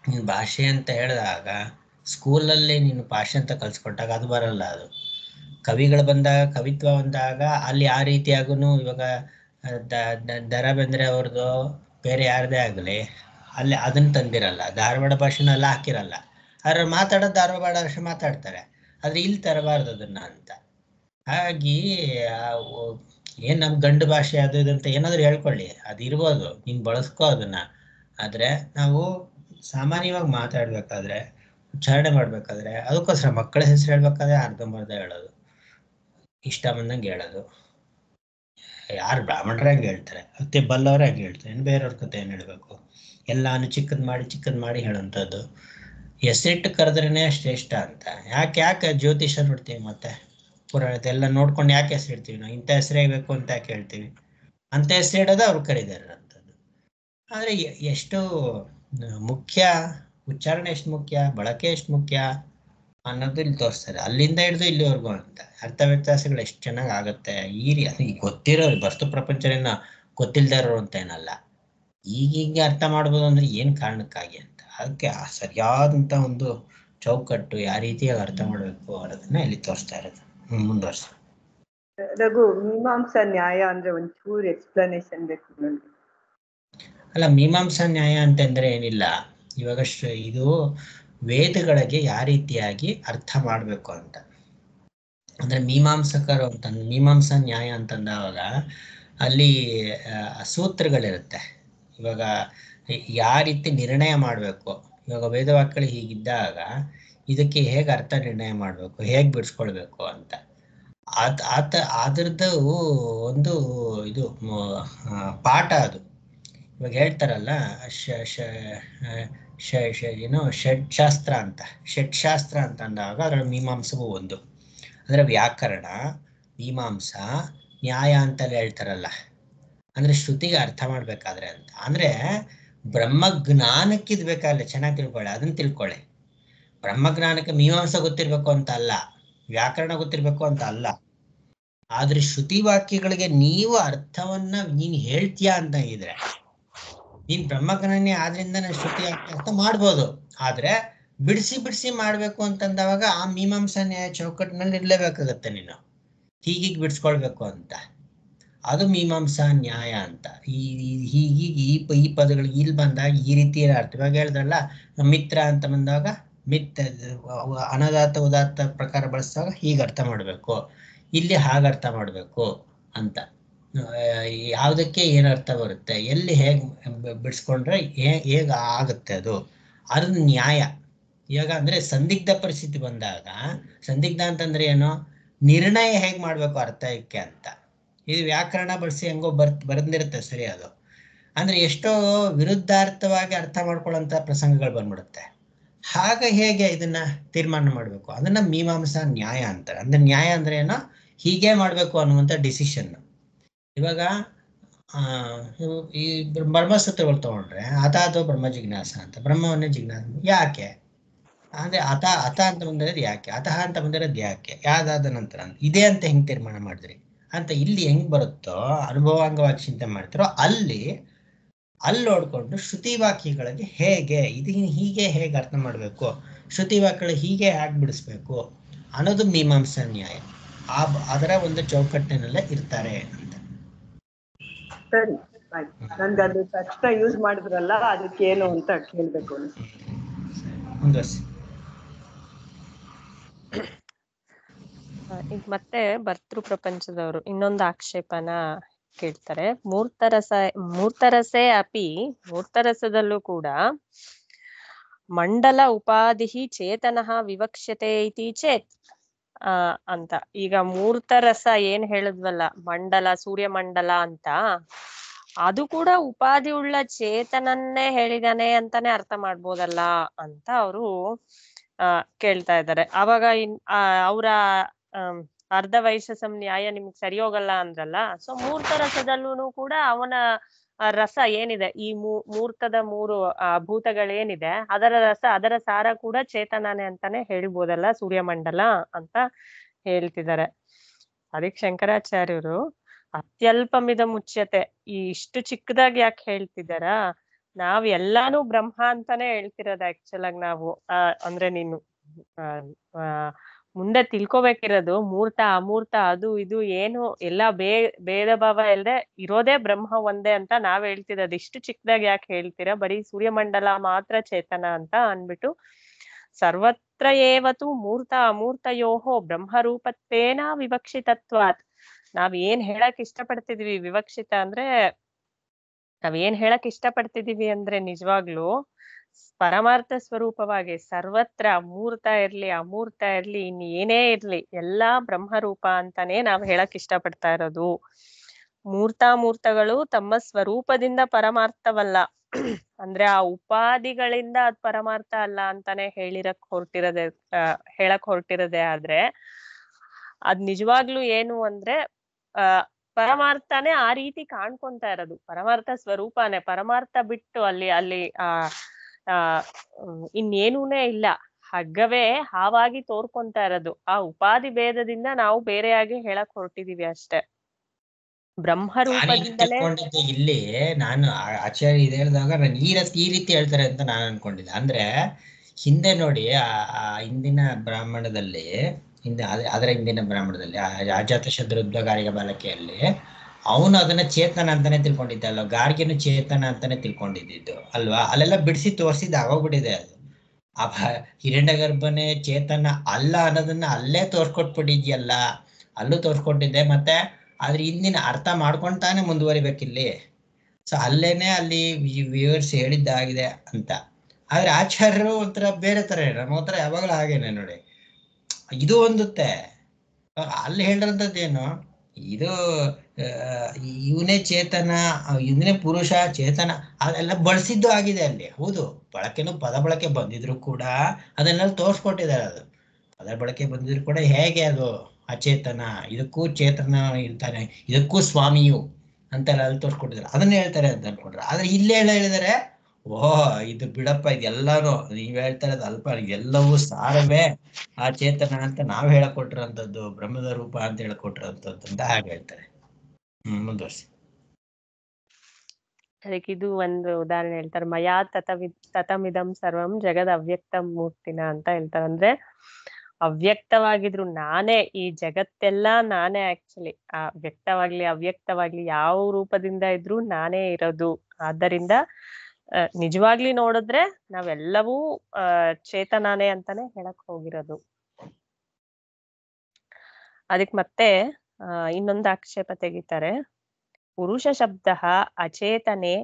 ನೀನು ಭಾಷೆ ಅಂತ ಹೇಳಿದಾಗ ಸ್ಕೂಲಲ್ಲಿ ನೀನು ಭಾಷೆ ಅಂತ ಕಲಿಸ್ಕೊಟ್ಟಾಗ ಅದು ಬರಲ್ಲ. ಅದು ಕವಿಗಳು ಬಂದಾಗ, ಕವಿತ್ವ ಬಂದಾಗ ಅಲ್ಲಿ ಆ ರೀತಿಯಾಗೂ, ಇವಾಗ ದರ ಬೇಂದ್ರೆ ಅವ್ರದ್ದು ಬೇರೆ ಯಾರದೇ ಆಗಲಿ ಅಲ್ಲಿ ಅದನ್ನು ತಂದಿರಲ್ಲ, ಧಾರವಾಡ ಭಾಷೆನೆಲ್ಲ ಹಾಕಿರಲ್ಲ. ಆದ್ರೆ ಮಾತಾಡೋದು ಧಾರವಾಡ ಭಾಷೆ ಮಾತಾಡ್ತಾರೆ, ಆದರೆ ಇಲ್ಲಿ ತರಬಾರ್ದು ಅದನ್ನು ಅಂತ. ಹಾಗಾಗಿ ಏನ್ ನಮ್ ಗಂಡು ಭಾಷೆ ಅದು ಇದಂತ ಏನಾದ್ರು ಹೇಳ್ಕೊಳ್ಳಿ, ಅದು ಇರ್ಬೋದು, ನೀನ್ ಬಳಸ್ಕೋ ಅದನ್ನ. ಆದ್ರೆ ನಾವು ಸಾಮಾನ್ಯವಾಗಿ ಮಾತಾಡ್ಬೇಕಾದ್ರೆ, ಉಚ್ಚಾರಣೆ ಮಾಡ್ಬೇಕಾದ್ರೆ, ಅದಕ್ಕೋಸ್ಕರ ಮಕ್ಕಳ ಹೆಸರು ಹೇಳ್ಬೇಕಾದ್ರೆ ಅರ್ಧಂಬರ್ಧ ಹೇಳೋದು, ಇಷ್ಟ ಬಂದಂಗೆ ಹೇಳೋದು. ಯಾರು ಬ್ರಾಹ್ಮಣರ ಹಂಗೆ ಹೇಳ್ತಾರೆ, ಮತ್ತೆ ಬಲ್ಲವ್ರ ಹಂಗೆ ಹೇಳ್ತಾರೆ, ಇನ್ನು ಬೇರೆಯವ್ರ ಕತೆ ಏನ್ ಹೇಳ್ಬೇಕು, ಎಲ್ಲಾನು ಚಿಕ್ಕದ್ ಮಾಡಿ ಹೇಳೋಂಥದ್ದು. ಹೆಸರಿಟ್ಟು ಕರೆದ್ರೇನೆ ಶ್ರೇಷ್ಠ ಅಂತ. ಯಾಕೆ ಜ್ಯೋತಿಷ ನೋಡ್ತೀವಿ, ಮತ್ತೆ ಪುರಾಣತೆ ಎಲ್ಲ ನೋಡ್ಕೊಂಡು ಯಾಕೆ ಹೆಸರು ಇಡ್ತೀವಿ ನಾವು? ಇಂಥ ಹೆಸರೇ ಬೇಕು ಅಂತ ಯಾಕೆ ಹೇಳ್ತೀವಿ? ಅಂತ ಹೆಸರು ಇಡೋದು ಅವ್ರು ಕರೀತಾರೆ ಅಂಥದ್ದು. ಆದರೆ ಎಷ್ಟು ಮುಖ್ಯ, ಉಚ್ಚಾರಣೆ ಎಷ್ಟು ಮುಖ್ಯ, ಬಳಕೆ ಎಷ್ಟು ಮುಖ್ಯ ಅನ್ನೋದು ಇಲ್ಲಿ ತೋರಿಸ್ತಾರೆ, ಅಲ್ಲಿಂದ ಹಿಡಿದು ಇಲ್ಲಿವರೆಗೂ ಅಂತ. ಅರ್ಥ ವ್ಯತ್ಯಾಸಗಳು ಎಷ್ಟು ಚೆನ್ನಾಗಿ ಆಗುತ್ತೆ. ಈ ಗೊತ್ತಿರೋರು, ವಸ್ತು ಪ್ರಪಂಚನ ಗೊತ್ತಿಲ್ಲದೆ ಇರೋರು ಅಂತ ಏನಲ್ಲ, ಈಗೀಗ ಅರ್ಥ ಮಾಡ್ಬೋದು ಅಂದ್ರೆ ಏನು ಕಾರಣಕ್ಕಾಗಿ ಅಂತ. ಅದಕ್ಕೆ ಸರಿಯಾದಂಥ ಒಂದು ಚೌಕಟ್ಟು, ಯಾವ ರೀತಿಯಾಗಿ ಅರ್ಥ ಮಾಡಬೇಕು ಅನ್ನೋದನ್ನ ಇಲ್ಲಿ ತೋರಿಸ್ತಾ ಇರೋದು. ಮುಂದುವರ್ಸ. ರಘು, ಮೀಮಾಂಸಾ ನ್ಯಾಯ ಅಂದ್ರೆ ಒಂಚೂರು ಎಕ್ಸ್ಪ್ಲನೇಷನ್ ಬೇಕು ನನಗೆ. ಅಲ್ಲ, ಮೀಮಾಂಸಾ ನ್ಯಾಯ ಅಂತಂದ್ರೆ ಏನಿಲ್ಲ, ಇವಾಗ ಇದು ವೇದಗಳಿಗೆ ಯಾವ ರೀತಿಯಾಗಿ ಅರ್ಥ ಮಾಡಬೇಕು ಅಂತ. ಅಂದ್ರೆ ಮೀಮಾಂಸಕರು ಅಂತ, ಮೀಮಾಂಸಾ ನ್ಯಾಯ ಅಂತಂದಾಗ ಅಲ್ಲಿ ಸೂತ್ರಗಳಿರುತ್ತೆ. ಇವಾಗ ಯಾವ ರೀತಿ ನಿರ್ಣಯ ಮಾಡಬೇಕು, ಇವಾಗ ವೇದವಾಕ್ಯಗಳು ಹೀಗಿದ್ದಾಗ ಇದಕ್ಕೆ ಹೇಗೆ ಅರ್ಥ ನಿರ್ಣಯ ಮಾಡಬೇಕು, ಹೇಗೆ ಬಿಡಿಸ್ಕೊಳ್ಬೇಕು ಅಂತ. ಅದ್ರದ್ದು ಒಂದು ಇದು ಪಾಠ ಅದು. ಇವಾಗ ಹೇಳ್ತಾರಲ್ಲ ಏನೋ ಷಡ್ಶಾಸ್ತ್ರ ಅಂತ ಅಂದಾಗ ಅದ್ರಲ್ಲಿ ಮೀಮಾಂಸವು ಒಂದು. ಅಂದ್ರೆ ವ್ಯಾಕರಣ, ಮೀಮಾಂಸಾ, ನ್ಯಾಯ ಅಂತಲೇ ಹೇಳ್ತಾರಲ್ಲ, ಅಂದ್ರೆ ಶ್ರುತಿಗೆ ಅರ್ಥ ಮಾಡ್ಬೇಕಾದ್ರೆ ಅಂತ. ಅಂದ್ರೆ ಬ್ರಹ್ಮಜ್ಞಾನಕ್ಕಿದ್ ಬೇಕಾದ್ರೆ ಚೆನ್ನಾಗಿ ತಿಳ್ಕೊಳ್ಳಿ, ಅದನ್ನ ತಿಳ್ಕೊಳ್ಳಿ. ಬ್ರಹ್ಮಜ್ಞಾನಕ್ಕೆ ಮೀಮಾಂಸ ಗೊತ್ತಿರ್ಬೇಕು ಅಂತ ಅಲ್ಲ, ವ್ಯಾಕರಣ ಗೊತ್ತಿರ್ಬೇಕು ಅಂತ ಅಲ್ಲ. ಆದ್ರೆ ಶ್ರುತಿ ವಾಕ್ಯಗಳಿಗೆ ನೀವು ಅರ್ಥವನ್ನ ನೀನ್ ಹೇಳ್ತೀಯಾ ಅಂತ ಇದ್ರೆ, ನೀನ್ ಬ್ರಹ್ಮಜ್ಞಾನಿ ಆದ್ರಿಂದ ನಾನು ಶ್ರುತಿ ಅರ್ಥ ಮಾಡ್ಬೋದು. ಆದ್ರೆ ಬಿಡಿಸಿ ಮಾಡ್ಬೇಕು ಅಂತಂದವಾಗ ಆ ಮೀಮಾಂಸಾ ನ್ಯಾಯ ಚೌಕಟ್ಟಿನಲ್ಲಿ ಇರ್ಲೇಬೇಕಾಗತ್ತೆ. ನೀನು ಹೀಗೀಗ್ ಬಿಡಿಸ್ಕೊಳ್ಬೇಕು ಅಂತ, ಅದು ಮೀಮಾಂಸಾ ನ್ಯಾಯ ಅಂತ. ಈ ಪದಗಳು ಇಲ್ಲಿ ಬಂದಾಗ ಈ ರೀತಿ ಅರ್ಥ. ಇವಾಗ ಹೇಳಿದ್ರಲ್ಲ, ಮಿತ್ರ ಅಂತ ಬಂದಾಗ ಅನುದಾತ್ತ ಉದಾತ್ತ ಪ್ರಕಾರ ಬಳಸಿದಾಗ ಹೀಗೆ ಅರ್ಥ ಮಾಡಬೇಕು, ಇಲ್ಲಿ ಹಾಗೆ ಅರ್ಥ ಮಾಡಬೇಕು ಅಂತ. ಯಾವುದಕ್ಕೆ ಏನು ಅರ್ಥ ಬರುತ್ತೆ, ಎಲ್ಲಿ ಹೇಗೆ ಬಿಡಿಸ್ಕೊಂಡ್ರೆ ಹೇಗೆ ಆಗುತ್ತೆ, ಅದು ನ್ಯಾಯ. ಇವಾಗ ಅಂದ್ರೆ ಸಂದಿಗ್ಧ ಪರಿಸ್ಥಿತಿ ಬಂದಾಗ, ಸಂದಿಗ್ಧ ಅಂತಂದ್ರೆ ಏನು, ನಿರ್ಣಯ ಹೇಗೆ ಮಾಡ್ಬೇಕು ಅರ್ಥಕ್ಕೆ ಅಂತ. ಇದು ವ್ಯಾಕರಣ ಬಳಸಿ ಹೆಂಗೋ ಬರೆದಿರುತ್ತೆ ಸರಿ. ಅದು ಅಂದ್ರೆ ಎಷ್ಟೋ ವಿರುದ್ಧಾರ್ಥವಾಗಿ ಅರ್ಥ ಮಾಡ್ಕೊಳ್ಳೋಂಥ ಪ್ರಸಂಗಗಳು ಬಂದ್ಬಿಡುತ್ತೆ. ಹಾಗೆ ಹೇಗೆ ಇದನ್ನ ತೀರ್ಮಾನ ಮಾಡಬೇಕು? ಅದನ್ನ ಮೀಮಾಂಸಾ ನ್ಯಾಯ ಅಂತಾರೆ. ಅಂದ್ರೆ ನ್ಯಾಯ ಅಂದ್ರೆ ಏನೋ ಹೀಗೆ ಮಾಡ್ಬೇಕು ಅನ್ನುವಂಥ ಡಿಸಿಷನ್. ಇವಾಗ ಈ ಬ್ರಹ್ಮಸೂತ್ರಗಳು ತಗೊಂಡ್ರೆ ಅಥಾತೋ ಬ್ರಹ್ಮ ಜಿಜ್ಞಾಸ ಅಂತ, ಬ್ರಹ್ಮವನ್ನೇ ಜಿಜ್ಞಾಸ ಯಾಕೆ ಅಂದ್ರೆ ಅಥ ಅಂತ ಬಂದಿರೋದು ಯಾಕೆ, ಅತಃ ಅಂತ ಬಂದಿರೋದು ಯಾಕೆ, ಯಾವ್ದಾದ ನಂತರ ಇದೇ ಅಂತ ಹೆಂಗ್ ತೀರ್ಮಾನ ಮಾಡಿದ್ರಿ ಅಂತ ಇಲ್ಲಿ ಹೆಂಗ್ ಬರುತ್ತೋ ಅನುಭವಾಂಗವಾಗಿ ಚಿಂತೆ ಮಾಡ್ತಾರೋ ಅಲ್ಲಿ ನೋಡ್ಕೊಂಡು ಶ್ರುತಿ ವಾಕ್ಯಗಳಿಗೆ ಹೇಗೆ ಹೀಗೆ ಹೇಗೆ ಅರ್ಥ ಮಾಡ್ಬೇಕು, ಶ್ರುತಿ ವಾಕ್ಯಗಳು ಹೀಗೆ ಹೇಗೆ ಬಿಡಿಸ್ಬೇಕು ಅನ್ನೋದು ಮೀಮಾಂಸಾ ನ್ಯಾಯ. ಅದರ ಒಂದು ಚೌಕಟ್ಟಿನಲ್ಲೇ ಇರ್ತಾರೆ ಅಂತ. ಸರಿ, ನನ್ಗೆ ಅದು ತಕ್ಷಣ ಯೂಸ್ ಮಾಡಿದ್ರಲ್ಲ ಅದಕ್ಕೇನು ಅಂತ ಕೇಳ್ಬೇಕು. ಮುಂದುವರಿಸಿ. ಈಗ ಮತ್ತೆ ಭರ್ತೃ ಪ್ರಪಂಚದವರು ಇನ್ನೊಂದು ಆಕ್ಷೇಪನ ಕೇಳ್ತಾರೆ. ಮೂರ್ತರಸೆ ಅಪಿ, ಮೂರ್ತರಸದಲ್ಲೂ ಕೂಡ ಮಂಡಲ ಉಪಾಧಿ ಚೇತನಃ ವಿವಕ್ಷ್ಯತೆ ಇತಿ ಚೇತ್ ಅಂತ. ಈಗ ಮೂರ್ತರಸ ಏನ್ ಹೇಳಿದ್ವಲ್ಲ, ಮಂಡಲ, ಸೂರ್ಯಮಂಡಲ ಅಂತ, ಅದು ಕೂಡ ಉಪಾಧಿ ಉಳ್ಳ ಚೇತನನ್ನೇ ಹೇಳಿದಾನೆ ಅಂತಾನೆ ಅರ್ಥ ಮಾಡ್ಬೋದಲ್ಲ ಅಂತ ಅವರು ಕೇಳ್ತಾ ಇದ್ದಾರೆ. ಅವಾಗ ಅವರ ಅರ್ಧ ವೈಶಸಂ ನ್ಯಾಯ ನಿಮ್ಗೆ ಸರಿ ಹೋಗಲ್ಲ ಅಂದ್ರಲ್ಲ. ಸೊ ಮೂರ್ತರಸದಲ್ಲೂ ಕೂಡ ಅವನ ರಸ ಏನಿದೆ, ಈ ಮೂರ್ತದ ಮೂರು ಭೂತಗಳೇನಿದೆ ಅದರ ರಸ, ಅದರ ಸಾರ ಕೂಡ ಚೇತನಾನೆ ಅಂತಾನೆ ಹೇಳ್ಬೋದಲ್ಲ ಸೂರ್ಯಮಂಡಲ ಅಂತ ಹೇಳ್ತಿದ್ದಾರೆ. ಅದಕ್ಕೆ ಶಂಕರಾಚಾರ್ಯರು ಅತ್ಯಲ್ಪಮಿದ ಮುಚ್ಯತೆ, ಈ ಇಷ್ಟು ಚಿಕ್ಕದಾಗಿ ಯಾಕೆ ಹೇಳ್ತಿದಾರ, ನಾವ್ ಎಲ್ಲಾನು ಬ್ರಹ್ಮ ಅಂತಾನೆ ಹೇಳ್ತಿರೋದು ಆಕ್ಚುಲ್ ಆಗಿ ನಾವು. ಅಂದ್ರೆ ನೀನು ಮುಂದೆ ತಿಳ್ಕೊಬೇಕಿರೋದು ಮೂರ್ತ ಅಮೂರ್ತ ಅದು ಇದು ಏನು ಎಲ್ಲ ಭೇದ ಭಾವ ಇಲ್ದೆ ಇರೋದೇ ಬ್ರಹ್ಮ ಒಂದೇ ಅಂತ ನಾವ್ ಹೇಳ್ತಿರೋದು. ಇಷ್ಟು ಚಿಕ್ಕದಾಗಿ ಯಾಕೆ ಹೇಳ್ತೀರಾ, ಬರೀ ಸೂರ್ಯಮಂಡಲ ಮಾತ್ರ ಚೇತನ ಅಂತ ಅನ್ಬಿಟ್ಟು ಸರ್ವತ್ರ ಏವತು ಮೂರ್ತ ಅಮೂರ್ತಯೋಹೋ ಬ್ರಹ್ಮರೂಪತ್ವೇನ ವಿವಕ್ಷಿತತ್ವಾತ್. ನಾವ್ ಏನ್ ಹೇಳಕ್ ಇಷ್ಟಪಡ್ತಿದೀವಿ, ವಿವಕ್ಷಿತ ಅಂದ್ರೆ ನಾವ್ ಏನ್ ಹೇಳಕ್ ಇಷ್ಟಪಡ್ತಿದೀವಿ ಅಂದ್ರೆ ನಿಜವಾಗ್ಲು ಪರಮಾರ್ಥ ಸ್ವರೂಪವಾಗಿ ಸರ್ವತ್ರ ಮೂರ್ತ ಇರ್ಲಿ ಅಮೂರ್ತ ಇರ್ಲಿ ಇನ್ ಏನೇ ಇರ್ಲಿ ಎಲ್ಲಾ ಬ್ರಹ್ಮರೂಪ ಅಂತಾನೆ ನಾವ್ ಹೇಳಕ್ ಇಷ್ಟಪಡ್ತಾ ಇರೋದು. ಮೂರ್ತಗಳು ತಮ್ಮ ಸ್ವರೂಪದಿಂದ ಪರಮಾರ್ಥವಲ್ಲ, ಅಂದ್ರೆ ಆ ಉಪಾಧಿಗಳಿಂದ ಅದ್ ಪರಮಾರ್ಥ ಅಲ್ಲ ಅಂತಾನೆ ಹೇಳಕ್ ಹೊರಟಿರೋದೇ ಆದ್ರೆ ಅದ್ ನಿಜವಾಗ್ಲು ಏನು ಅಂದ್ರೆ ಪರಮಾರ್ಥನೇ ಆ ರೀತಿ ಕಾಣ್ಕೊಂತಾ ಇರೋದು. ಪರಮಾರ್ಥ ಸ್ವರೂಪನೇ, ಪರಮಾರ್ಥ ಬಿಟ್ಟು ಅಲ್ಲಿ ಇನ್ನೇನೂನೇ ಇಲ್ಲ, ಹಗ್ಗವೇ ಹಾವಾಗಿ ತೋರ್ಕೊಂತಾ ಇರೋದು. ಆ ಉಪಾಧಿ ಭೇದದಿಂದ ನಾವು ಬೇರೆಯಾಗಿ ಹೇಳಕ್ ಹೊರಟಿದೀವಿ ಅಷ್ಟೇ. ಬ್ರಹ್ಮರೂಪದಿಂದಲೇ ಇಲ್ಲಿ ನಾನು ಆಚಾರ್ಯ ಇದು ಹೇಳಿದಾಗ ನಾನು ಈ ರೀತಿ ಹೇಳ್ತಾರೆ ಅಂತ ನಾನು ಅನ್ಕೊಂಡಿದ್ದೆ. ಅಂದ್ರೆ ಹಿಂದೆ ನೋಡಿ ಆ ಹಿಂದಿನ ಬ್ರಾಹ್ಮಣದಲ್ಲಿ, ಅದರ ಹಿಂದಿನ ಬ್ರಾಹ್ಮಣದಲ್ಲಿ ಅಜಾತ ಶತ್ರುದ್ವಗಾರಿಗ ಬಾಲಕೆಯಲ್ಲಿ ಅವನು ಅದನ್ನ ಚೇತನ ಅಂತಾನೆ ತಿಳ್ಕೊಂಡಿದ್ದ ಅಲ್ವಾ, ಗಾರ್ಗಿನು ಚೇತನ ಅಂತಾನೆ ತಿಳ್ಕೊಂಡಿದ್ದು ಅಲ್ವಾ. ಅಲ್ಲೆಲ್ಲ ಬಿಡಿಸಿ ತೋರಿಸಿದ್ದು ಆಗೋಗ್ಬಿಟ್ಟಿದೆ ಅದು. ಆ ಹಿರಣ್ಯಗರ್ಭನೇ ಚೇತನ ಅಲ್ಲ ಅನ್ನೋದನ್ನ ಅಲ್ಲೇ ತೋರ್ಸ್ಕೊಟ್ಬಿಟ್ಟಿದ್ಯಲ್ಲ, ಅಲ್ಲೂ ತೋರ್ಸ್ಕೊಟ್ಟಿದ್ದೆ. ಮತ್ತೆ ಆದ್ರೆ ಹಿಂದಿನ ಅರ್ಥ ಮಾಡ್ಕೊಂತಾನೆ ಮುಂದುವರಿಬೇಕಿಲ್ಲಿ. ಸೊ ಅಲ್ಲೇನೆ ಅಲ್ಲಿ ವಿವರ್ಸ್ ಹೇಳಿದ್ದಾಗಿದೆ ಅಂತ. ಆದ್ರೆ ಆಚಾರ್ಯರು ಒಂಥರ ಬೇರೆ ತರ, ನಮ್ಮ ಹತ್ರ ಯಾವಾಗಲೂ ಹಾಗೇನೆ ನೋಡಿ. ಇದು ಹೊಂದುತ್ತೆ, ಅಲ್ಲಿ ಹೇಳಿರೋಂಥದ್ದೇನು, ಇದು ಇವನೇ ಚೇತನ, ಇವನೇ ಪುರುಷ ಚೇತನ, ಅದೆಲ್ಲ ಬಳಸಿದ್ದು ಆಗಿದೆ ಅಲ್ಲಿ. ಹೌದು, ಬಳಕೆನೂ ಪದ ಬಳಕೆ ಬಂದಿದ್ರು ಕೂಡ ಅದನ್ನೆಲ್ಲ ತೋರ್ಸ್ಕೊಟ್ಟಿದ್ದಾರೆ. ಅದು ಪದ ಬಳಕೆ ಬಂದಿದ್ರು ಕೂಡ ಹೇಗೆ ಅದು ಅಚೇತನ, ಇದಕ್ಕೂ ಚೇತನ ಇರ್ತಾನೆ, ಇದಕ್ಕೂ ಸ್ವಾಮಿಯು ಅಂತೆಲ್ಲ ಅಲ್ಲಿ ತೋರ್ಸ್ಕೊಟ್ಟಿದ್ದಾರೆ. ಅದನ್ನ ಹೇಳ್ತಾರೆ ಅಂತ ಅನ್ಕೊಂಡ್ರೆ, ಆದ್ರೆ ಇಲ್ಲೇ ಹೇಳಿದರೆ ಇದು ಬಿಡಪ್ಪ, ಇದೆಲ್ಲಾನು ನೀವ್ ಹೇಳ್ತಾ ಇರೋದು ಅಲ್ಪ, ಇದೆಲ್ಲವೂ ಸಾರವೇ ಆ ಚೇತನ ಅಂತ ನಾವ್ ಹೇಳಕೊಟ್ಟಿರೋಂಥದ್ದು, ಬ್ರಹ್ಮದ ರೂಪ ಅಂತ ಹೇಳ್ಕೊಟ್ಟಿರೋಂಥದ್ದು ಅಂತ ಹಾಗೆ ಹೇಳ್ತಾರೆ. ಮುಂದುವರ್ಸಿ. ಅದಕ್ಕೆ ಇದು ಒಂದು ಉದಾಹರಣೆ ಹೇಳ್ತಾರೆ. ಮಯಾ ತತಮಿದಂ ಸರ್ವಂ ಜಗದ್ ಅವ್ಯಕ್ತ ಮೂರ್ತಿನ ಅಂತ ಹೇಳ್ತಾರೆ. ಅಂದ್ರೆ ಅವ್ಯಕ್ತವಾಗಿದ್ರು ನಾನೇ, ಈ ಜಗತ್ತೆಲ್ಲ ನಾನೇ ಆಕ್ಚುಲಿ. ವ್ಯಕ್ತವಾಗ್ಲಿ ಅವ್ಯಕ್ತವಾಗ್ಲಿ ಯಾವ ರೂಪದಿಂದ ಇದ್ರು ನಾನೇ ಇರೋದು. ಆದ್ದರಿಂದ ನಿಜವಾಗ್ಲಿ ನೋಡಿದ್ರೆ ನಾವೆಲ್ಲವೂ ಚೇತನಾನೇ ಅಂತಾನೆ ಹೇಳಕ್ ಹೋಗಿರೋದು. ಅದಕ್ಕೆ ಮತ್ತೆ ಇನ್ನೊಂದು ಆಕ್ಷೇಪ ತೆಗಿತಾರೆ. ಪುರುಷ ಶಬ್ದ ಅಚೇತನೆ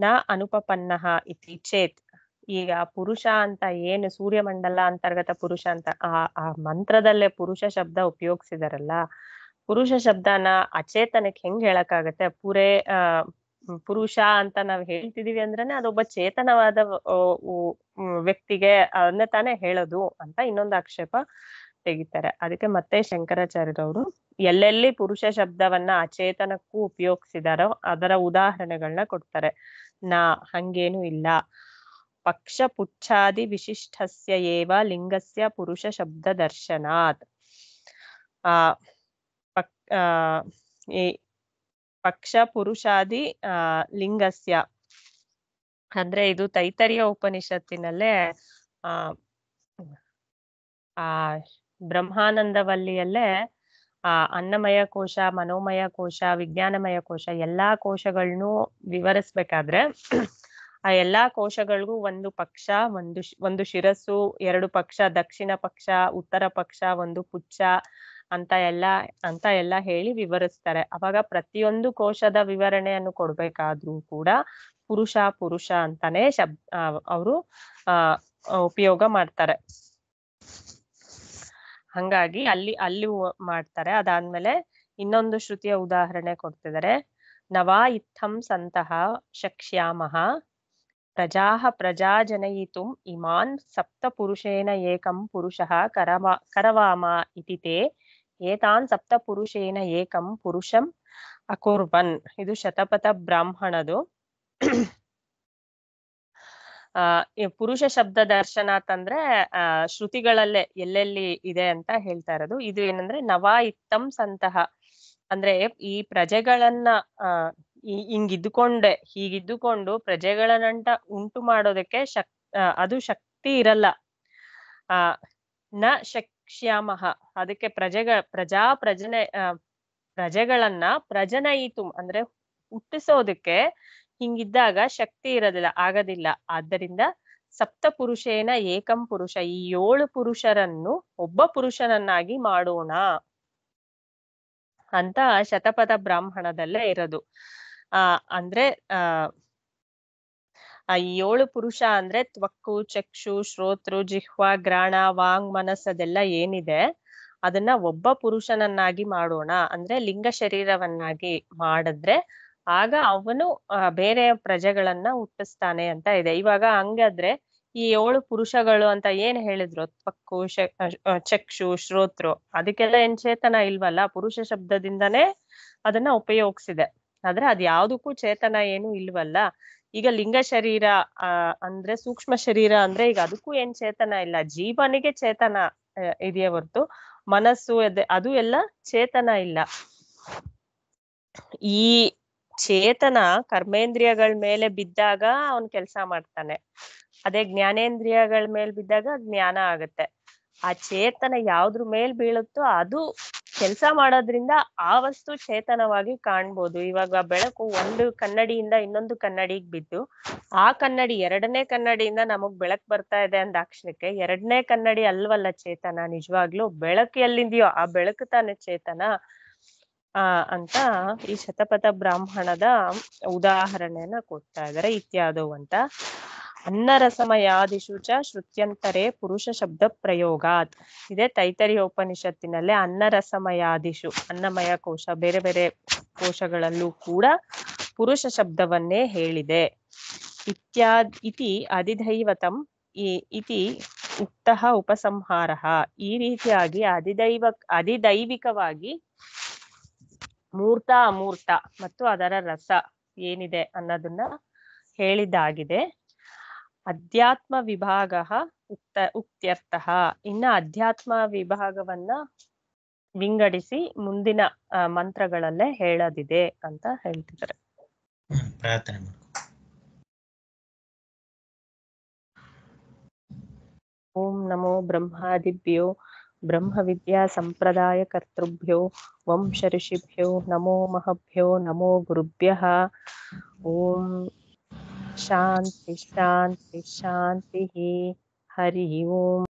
ನ ಅನುಪಪನ್ನಃ ಇತಿ ಚೇತ್. ಈಗ ಪುರುಷ ಅಂತ ಏನು ಸೂರ್ಯಮಂಡಲ ಅಂತರ್ಗತ ಪುರುಷ ಅಂತ ಆ ಮಂತ್ರದಲ್ಲೇ ಪುರುಷ ಶಬ್ದ ಉಪಯೋಗಿಸಿದಾರಲ್ಲ, ಪುರುಷ ಶಬ್ದನ ಅಚೇತನಕ್ಕೆ ಹೆಂಗ್ ಹೇಳಕ್ಕಾಗತ್ತೆ? ಪುರುಷ ಅಂತ ನಾವ್ ಹೇಳ್ತಿದೀವಿ ಅಂದ್ರೇನೆ ಅದೊಬ್ಬ ಚೇತನವಾದ ವ್ಯಕ್ತಿಗೆ ಅದನ್ನೇ ತಾನೇ ಹೇಳೋದು ಅಂತ ಇನ್ನೊಂದು ಆಕ್ಷೇಪ ತೆಗಿತಾರೆ. ಅದಕ್ಕೆ ಮತ್ತೆ ಶಂಕರಾಚಾರ್ಯರವರು ಎಲ್ಲೆಲ್ಲಿ ಪುರುಷ ಶಬ್ದವನ್ನ ಅಚೇತನಕ್ಕೂ ಉಪಯೋಗಿಸಿದಾರೋ ಅದರ ಉದಾಹರಣೆಗಳನ್ನ ಕೊಡ್ತಾರೆ. ಹಂಗೇನು ಇಲ್ಲ. ಪಕ್ಷ ಪುಚ್ಛಾದಿ ವಿಶಿಷ್ಟಸ್ಯ ಏವ ಲಿಂಗಸ್ಯ ಪುರುಷ ಶಬ್ದ ದರ್ಶನಾತ್. ಈ ಪಕ್ಷ ಪುರುಷಾದಿ ಲಿಂಗಸ್ಯ ಅಂದ್ರೆ ಇದು ತೈತರಿಯ ಉಪನಿಷತ್ತಿನಲ್ಲೇ ಬ್ರಹ್ಮಾನಂದವಲ್ಲಿಯಲ್ಲೇ ಅನ್ನಮಯ ಕೋಶ, ಮನೋಮಯ ಕೋಶ, ವಿಜ್ಞಾನಮಯ ಕೋಶ ಎಲ್ಲಾ ಕೋಶಗಳನ್ನು ವಿವರಿಸ್ಬೇಕಾದ್ರೆ ಆ ಎಲ್ಲಾ ಕೋಶಗಳಿಗೂ ಒಂದು ಪಕ್ಷ, ಒಂದು ಶಿರಸ್ಸು, ಎರಡು ಪಕ್ಷ, ದಕ್ಷಿಣ ಪಕ್ಷ, ಉತ್ತರ ಪಕ್ಷ, ಒಂದು ಪುಚ್ಛ ಅಂತ ಎಲ್ಲ ಹೇಳಿ ವಿವರಿಸ್ತಾರೆ. ಅವಾಗ ಪ್ರತಿಯೊಂದು ಕೋಶದ ವಿವರಣೆಯನ್ನು ಕೊಡ್ಬೇಕಾದ್ರೂ ಕೂಡ ಪುರುಷ ಅಂತಾನೆ ಅವರು ಉಪಯೋಗ ಮಾಡ್ತಾರೆ. ಹಂಗಾಗಿ ಅಲ್ಲಿ ಮಾಡ್ತಾರೆ. ಅದಾದ್ಮೇಲೆ ಇನ್ನೊಂದು ಶ್ರುತಿಯ ಉದಾಹರಣೆ ಕೊಡ್ತಿದ್ದಾರೆ. ನವಾ ಇತ್ತಂ ಸಂತಹ ಶಕ್ಷ್ಯಾಮಃ ಪ್ರಜಾ ಜನಯಿತುಂ ಇಮಾನ್ ಸಪ್ತ ಪುರುಷೇನ ಏಕಂ ಪುರುಷಃ ಕರವಾಮ ಇತಿ ತೇ ಏತಾನ್ ಸಪ್ತ ಪುರುಷೇನ ಏಕಂ ಪುರುಷಂ ಅಕುರ್ವನ್. ಇದು ಶತಪಥ ಬ್ರಾಹ್ಮಣದು. ಪುರುಷ ಶಬ್ದ ದರ್ಶನಾತ್ ಅಂದ್ರೆ ಶ್ರುತಿಗಳಲ್ಲೇ ಎಲ್ಲೆಲ್ಲಿ ಇದೆ ಅಂತ ಹೇಳ್ತಾ ಇರೋದು. ಇದು ಏನಂದ್ರೆ ನವಾ ಇತ್ತಂ ಸಂತಹ ಅಂದ್ರೆ ಈ ಪ್ರಜೆಗಳನ್ನ ಹೀಗಿದ್ದುಕೊಂಡು ಪ್ರಜೆಗಳನ್ನಂಟ ಉಂಟು ಮಾಡೋದಕ್ಕೆ ಅದು ಶಕ್ತಿ ಇರಲ್ಲ. ನ ಶಕ್ಷ್ಯಾಮಃ ಅದಕ್ಕೆ ಪ್ರಜೆಗಳನ್ನ ಪ್ರಜನಯಿತು ಅಂದ್ರೆ ಹುಟ್ಟಿಸೋದಕ್ಕೆ ಹಿಂಗಿದ್ದಾಗ ಶಕ್ತಿ ಆಗೋದಿಲ್ಲ. ಆದ್ದರಿಂದ ಸಪ್ತ ಪುರುಷೇನ ಏಕಂ ಪುರುಷ, ಈ 7 ಪುರುಷರನ್ನು ಒಬ್ಬ ಪುರುಷನನ್ನಾಗಿ ಮಾಡೋಣ ಅಂತ ಶತಪಥ ಬ್ರಾಹ್ಮಣದಲ್ಲೇ ಇರೋದು. ಅಂದ್ರೆ ಈ 7 ಪುರುಷ ಅಂದ್ರೆ ತ್ವಕ್ಕು, ಚಕ್ಷು, ಶ್ರೋತೃ, ಜಿಹ್ವ, ಗ್ರಾಣ, ವಾಂಗ್, ಮನಸ್ ಅದೆಲ್ಲ ಏನಿದೆ ಅದನ್ನ ಒಬ್ಬ ಪುರುಷನನ್ನಾಗಿ ಮಾಡೋಣ ಅಂದ್ರೆ ಲಿಂಗ ಶರೀರವನ್ನಾಗಿ ಮಾಡಿದ್ರೆ ಆಗ ಅವನು ಬೇರೆ ಪ್ರಜೆಗಳನ್ನ ಹುಟ್ಟಿಸ್ತಾನೆ ಅಂತ ಇದೆ. ಇವಾಗ ಹಂಗಾದ್ರೆ ಈ 7 ಪುರುಷಗಳು ಅಂತ ಏನ್ ಹೇಳಿದ್ರು, ತ್ವಕ್ಕು, ಚಕ್ಷು, ಶ್ರೋತೃ, ಅದಕ್ಕೆಲ್ಲ ಏನ್ ಚೇತನ ಇಲ್ವಲ್ಲ, ಪುರುಷ ಶಬ್ದದಿಂದನೇ ಅದನ್ನ ಉಪಯೋಗಿಸಿದೆ. ಆದ್ರೆ ಅದ್ ಯಾವ್ದಕ್ಕೂ ಚೇತನ ಏನು ಇಲ್ವಲ್ಲ. ಈಗ ಲಿಂಗ ಶರೀರ ಅಂದ್ರೆ ಸೂಕ್ಷ್ಮ ಶರೀರ ಅಂದ್ರೆ ಈಗ ಅದಕ್ಕೂ ಏನ್ ಚೇತನ ಇಲ್ಲ. ಜೀವನಿಗೆ ಚೇತನ ಇದೆಯೇ ಹೊರ್ತು ಮನಸ್ಸು ಅದು ಎಲ್ಲ ಚೇತನ ಇಲ್ಲ. ಈ ಚೇತನ ಕರ್ಮೇಂದ್ರಿಯಗಳ ಮೇಲೆ ಬಿದ್ದಾಗ ಅವನ್ ಕೆಲ್ಸ ಮಾಡ್ತಾನೆ. ಅದೇ ಜ್ಞಾನೇಂದ್ರಿಯಗಳ ಮೇಲ್ ಬಿದ್ದಾಗ ಜ್ಞಾನ ಆಗತ್ತೆ. ಆ ಚೇತನ ಯಾವ್ದ್ರ ಮೇಲ್ ಬೀಳುತ್ತೋ ಅದು ಕೆಲ್ಸ ಮಾಡೋದ್ರಿಂದ ಆ ವಸ್ತು ಚೇತನವಾಗಿ ಕಾಣ್ಬೋದು. ಇವಾಗ ಬೆಳಕು ಒಂದು ಕನ್ನಡಿಯಿಂದ ಇನ್ನೊಂದು ಕನ್ನಡಿಗೆ ಬಿದ್ದು ಆ ಕನ್ನಡಿ 2ನೇ ಕನ್ನಡಿಯಿಂದ ನಮಗ್ ಬೆಳಕ್ ಬರ್ತಾ ಇದೆ ಅಂದಾಕ್ಷಣಕ್ಕೆ 2ನೇ ಕನ್ನಡಿ ಅಲ್ವಲ್ಲ ಚೇತನ. ನಿಜವಾಗ್ಲೂ ಬೆಳಕು ಎಲ್ಲಿದೆಯೋ ಆ ಬೆಳಕು ತಾನೇ ಚೇತನ ಅಂತ ಈ ಶತಪಥ ಬ್ರಾಹ್ಮಣದ ಉದಾಹರಣೆಯನ್ನ ಕೊಡ್ತಾ ಇದಾರೆ. ಇತ್ಯಾದವು ಅಂತ ಅನ್ನರಸಮಯಾದಿಷು ಚ ಶ್ರುತ್ಯಂತರೇ ಪುರುಷ ಶಬ್ದ ಪ್ರಯೋಗಾತ್. ಇದೇ ತೈತರಿಯ ಉಪನಿಷತ್ತಿನಲ್ಲೇ ಅನ್ನರಸಮಯಾದಿಷು ಅನ್ನಮಯ ಕೋಶ ಬೇರೆ ಬೇರೆ ಕೋಶಗಳಲ್ಲೂ ಕೂಡ ಪುರುಷ ಶಬ್ದವನ್ನೇ ಹೇಳಿದೆ. ಇತಿ ಅಧಿದೈವತಂ ಇತಿ ಉಕ್ತಃ ಉಪಸಂಹಾರಃ. ಈ ರೀತಿಯಾಗಿ ಅಧಿದೈವಿಕವಾಗಿ ಮೂರ್ತ ಅಮೂರ್ತ ಮತ್ತು ಅದರ ರಸ ಏನಿದೆ ಅನ್ನೋದನ್ನ ಹೇಳಿದ್ದಾಗಿದೆ. ಅಧ್ಯಾತ್ಮ ವಿಭಾಗ ಉಕ್ತ್ಯರ್ಥಃ. ಇನ್ನ ಅಧ್ಯಾತ್ಮ ವಿಭಾಗವನ್ನ ವಿಂಗಡಿಸಿ ಮುಂದಿನ ಮಂತ್ರಗಳಲ್ಲೇ ಹೇಳೋದಿದೆ ಅಂತ ಹೇಳ್ತಿದ್ದಾರೆ. ಪ್ರಾರ್ಥನೆ ಮಾಡ್ಕೊ. ಓಂ ನಮೋ ಬ್ರಹ್ಮಾದಿಭ್ಯೋ ಬ್ರಹ್ಮ ವಿದ್ಯಾ ಸಂಪ್ರದಾಯ ಕರ್ತೃಭ್ಯೋ ವಂಶ ಋಷಿಭ್ಯೋ ನಮೋ ಮಹಭ್ಯೋ ನಮೋ ಗುರುಭ್ಯಃ. ಓಂ ಶಾಂತಿ ಶಾಂತಿ ಶಾಂತಿ. ಹರಿ ಓಂ.